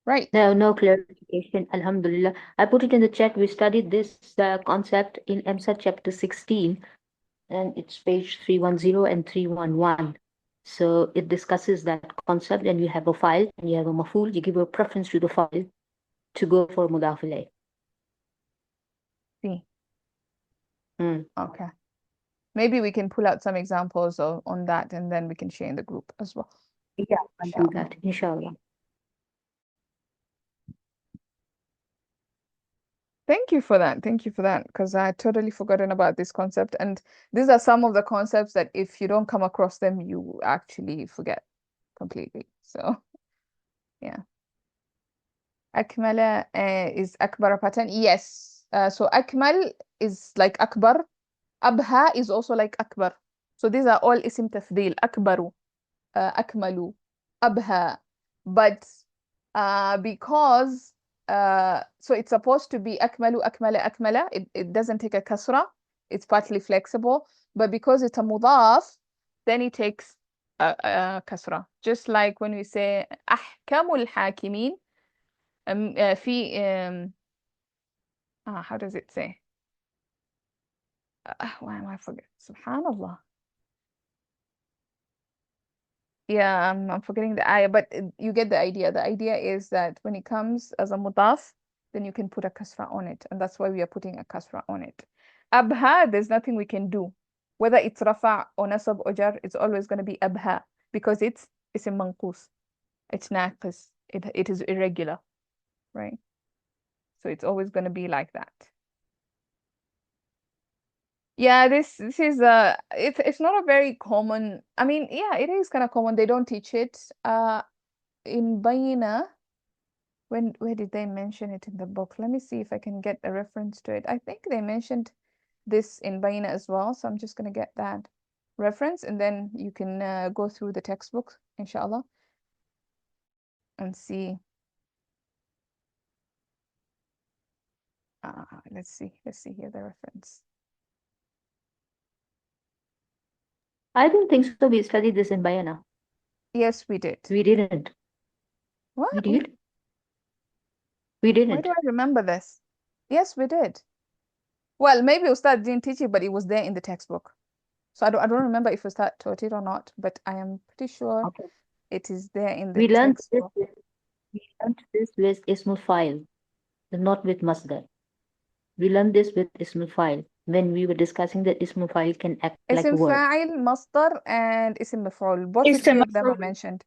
Right. No clarification. Alhamdulillah. I put it in the chat. We studied this concept in EMSA chapter 16, and it's page 310 and 311. So it discusses that concept, and you have a file and you have a maful. You give a preference to the file to go for mudaf ilayh. See. Mm. Okay. Maybe we can pull out some examples on that, and then we can share in the group as well. Yeah, I'll do that, inshallah. Thank you for that. Thank you for that, because I had totally forgotten about this concept. And these are some of the concepts that if you don't come across them, you actually forget completely. So, yeah. Akmala is akbar a pattern? Yes. So akmal is like akbar. Abha is also like akbar. So these are all isim tafdil. Akbaru, akmalu, abha. But because so it's supposed to be akmalu, akmala, akmala. It doesn't take a kasra. It's partly flexible. But because it's a mudaf, then it takes a kasra. Just like when we say ahkamul hakimin. في How does it say? Why am I forgetting? Subhanallah. Yeah, I'm forgetting the ayah, but you get the idea. The idea is that when it comes as a mudaf, then you can put a kasra on it, and that's why we are putting a kasra on it. Abha, there's nothing we can do. Whether it's rafa or nasab or jar, it's always going to be abha because it's a manqus. It's naqis. It is irregular, right? So it's always going to be like that. Yeah, this is it's not a very common. I mean, yeah, it is kind of common. They don't teach it. In Bayina, where did they mention it in the book? Let me see if I can get a reference to it. I think they mentioned this in Bayina as well. So I'm just gonna get that reference, and then you can go through the textbook, inshallah, and see. Let's see here the reference. I don't think so. We studied this in Bayana. Yes, we did. We didn't. What? We did? We Why didn't. do I remember this? Yes, we did. Well, maybe Ustad didn't teach it, but it was there in the textbook. So I don't remember if Ustad taught it or not, but I am pretty sure Okay. it is there in the We learned this textbook. with Ismul File, not with Masdar. We learned this with Ismul File when we were discussing that Ismul File can act like a Ism word. fa'il, masdar, and ism maf'ul. Both the Ism three of them are maf'ul. mentioned.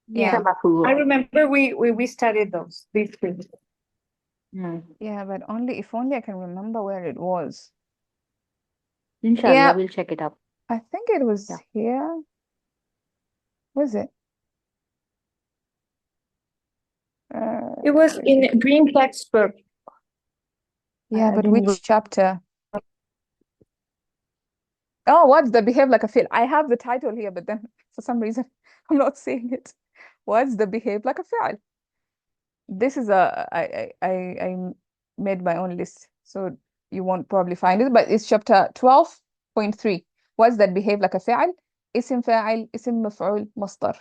Yeah. Yeah. I remember we studied those, these three. Yeah, but if only I can remember where it was. Inshallah, Yeah, we'll check it up. I think it was Yeah. here. Was it? It was in green textbook. Yeah, I but didn't which chapter? Oh, what's the behave like a fi'l? I have the title here, but then for some reason I'm not seeing it. What's the behave like a fi'l? This is I made my own list, so you won't probably find it, but it's chapter 12.3. What's that behave like a fi'l? Ism fa'il, ism maf'ul, masdar.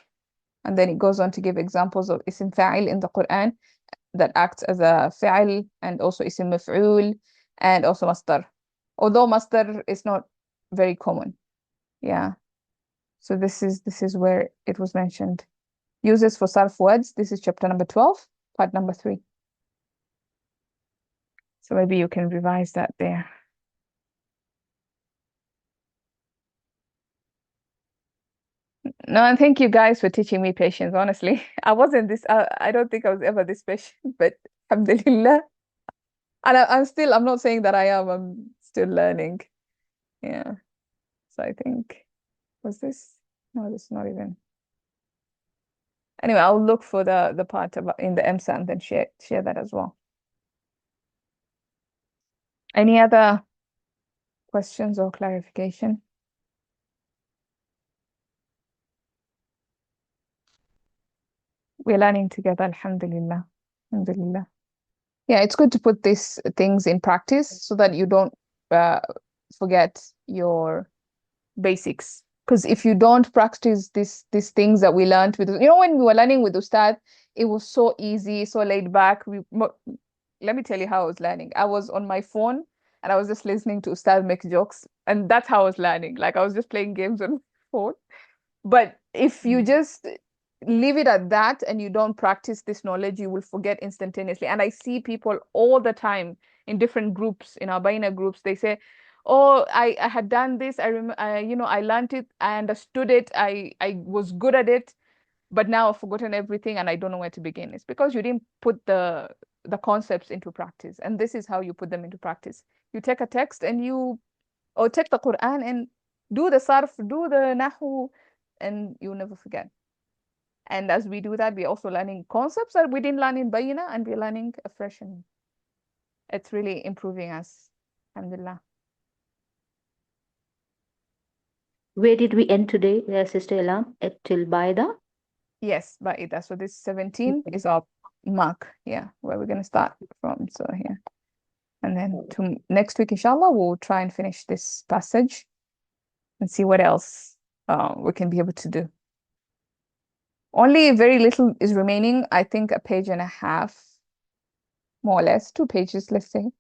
And then it goes on to give examples of ism fa'il in the Quran that acts as a fi'il, and also ism maf'ul, and also masdar. Although masdar is not very common. Yeah. So this is where it was mentioned. Uses for sarf words. This is chapter number 12, part number 3. So maybe you can revise that there. No, and thank you guys for teaching me patience. Honestly, I wasn't this. I don't think I was ever this patient, but alhamdulillah. And I'm not saying that I am. I'm still learning. Yeah. So I think, was this? No, this is not even. Anyway, I'll look for the part about in the EMSA and then share that as well. Any other questions or clarification? We're learning together, alhamdulillah. Alhamdulillah. Yeah, it's good to put these things in practice so that you don't forget your basics. Because if you don't practice these things that we learned with, when we were learning with Ustad, it was so easy, so laid back. Let me tell you how I was learning. I was on my phone and I was just listening to Ustad make jokes, and that's how I was learning. Like I was just playing games on my phone. But if you just leave it at that and you don't practice this knowledge, you will forget instantaneously. And I see people all the time in different groups, in our Baina groups, they say, oh, I had done this. I learned it, I understood it, I was good at it, but now I've forgotten everything and I don't know where to begin. It's because you didn't put the concepts into practice. And this is how you put them into practice. You take a text or take the Quran and do the sarf, do the nahu, and you'll never forget. And as we do that, we're also learning concepts that we didn't learn in Bayina, and we're learning afresh, and it's really improving us. Alhamdulillah. Where did we end today, Sister Elam? Till Baida? Yes, Baida. So this 17 is our mark, yeah, where we're going to start from. So here. And then to next week, inshallah, we'll try and finish this passage and see what else we can be able to do. Only very little is remaining. I think a page and a half, more or less, 2 pages, let's say.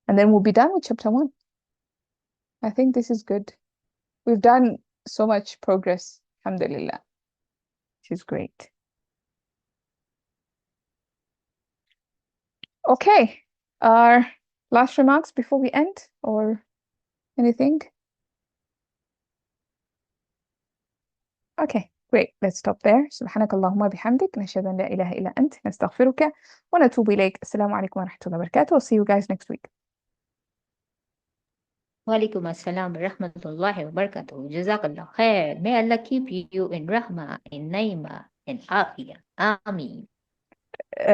And then we'll be done with chapter 1. I think this is good. We've done so much progress, alhamdulillah. This is great. Okay, our last remarks before we end, or anything? Okay, great. Let's stop there. سبحانك اللهم بحمدك نشهد أن لا إله إلا أنت نستغفرك ونتوب إليك. السلام عليكم ورحمة الله وبركاته. We'll see you guys next week. Walaikum assalam wa rahmatullahi wa barakatuh. Jazakallah khair. May Allah keep you in rahmah, in naima, in afiyah. Ameen.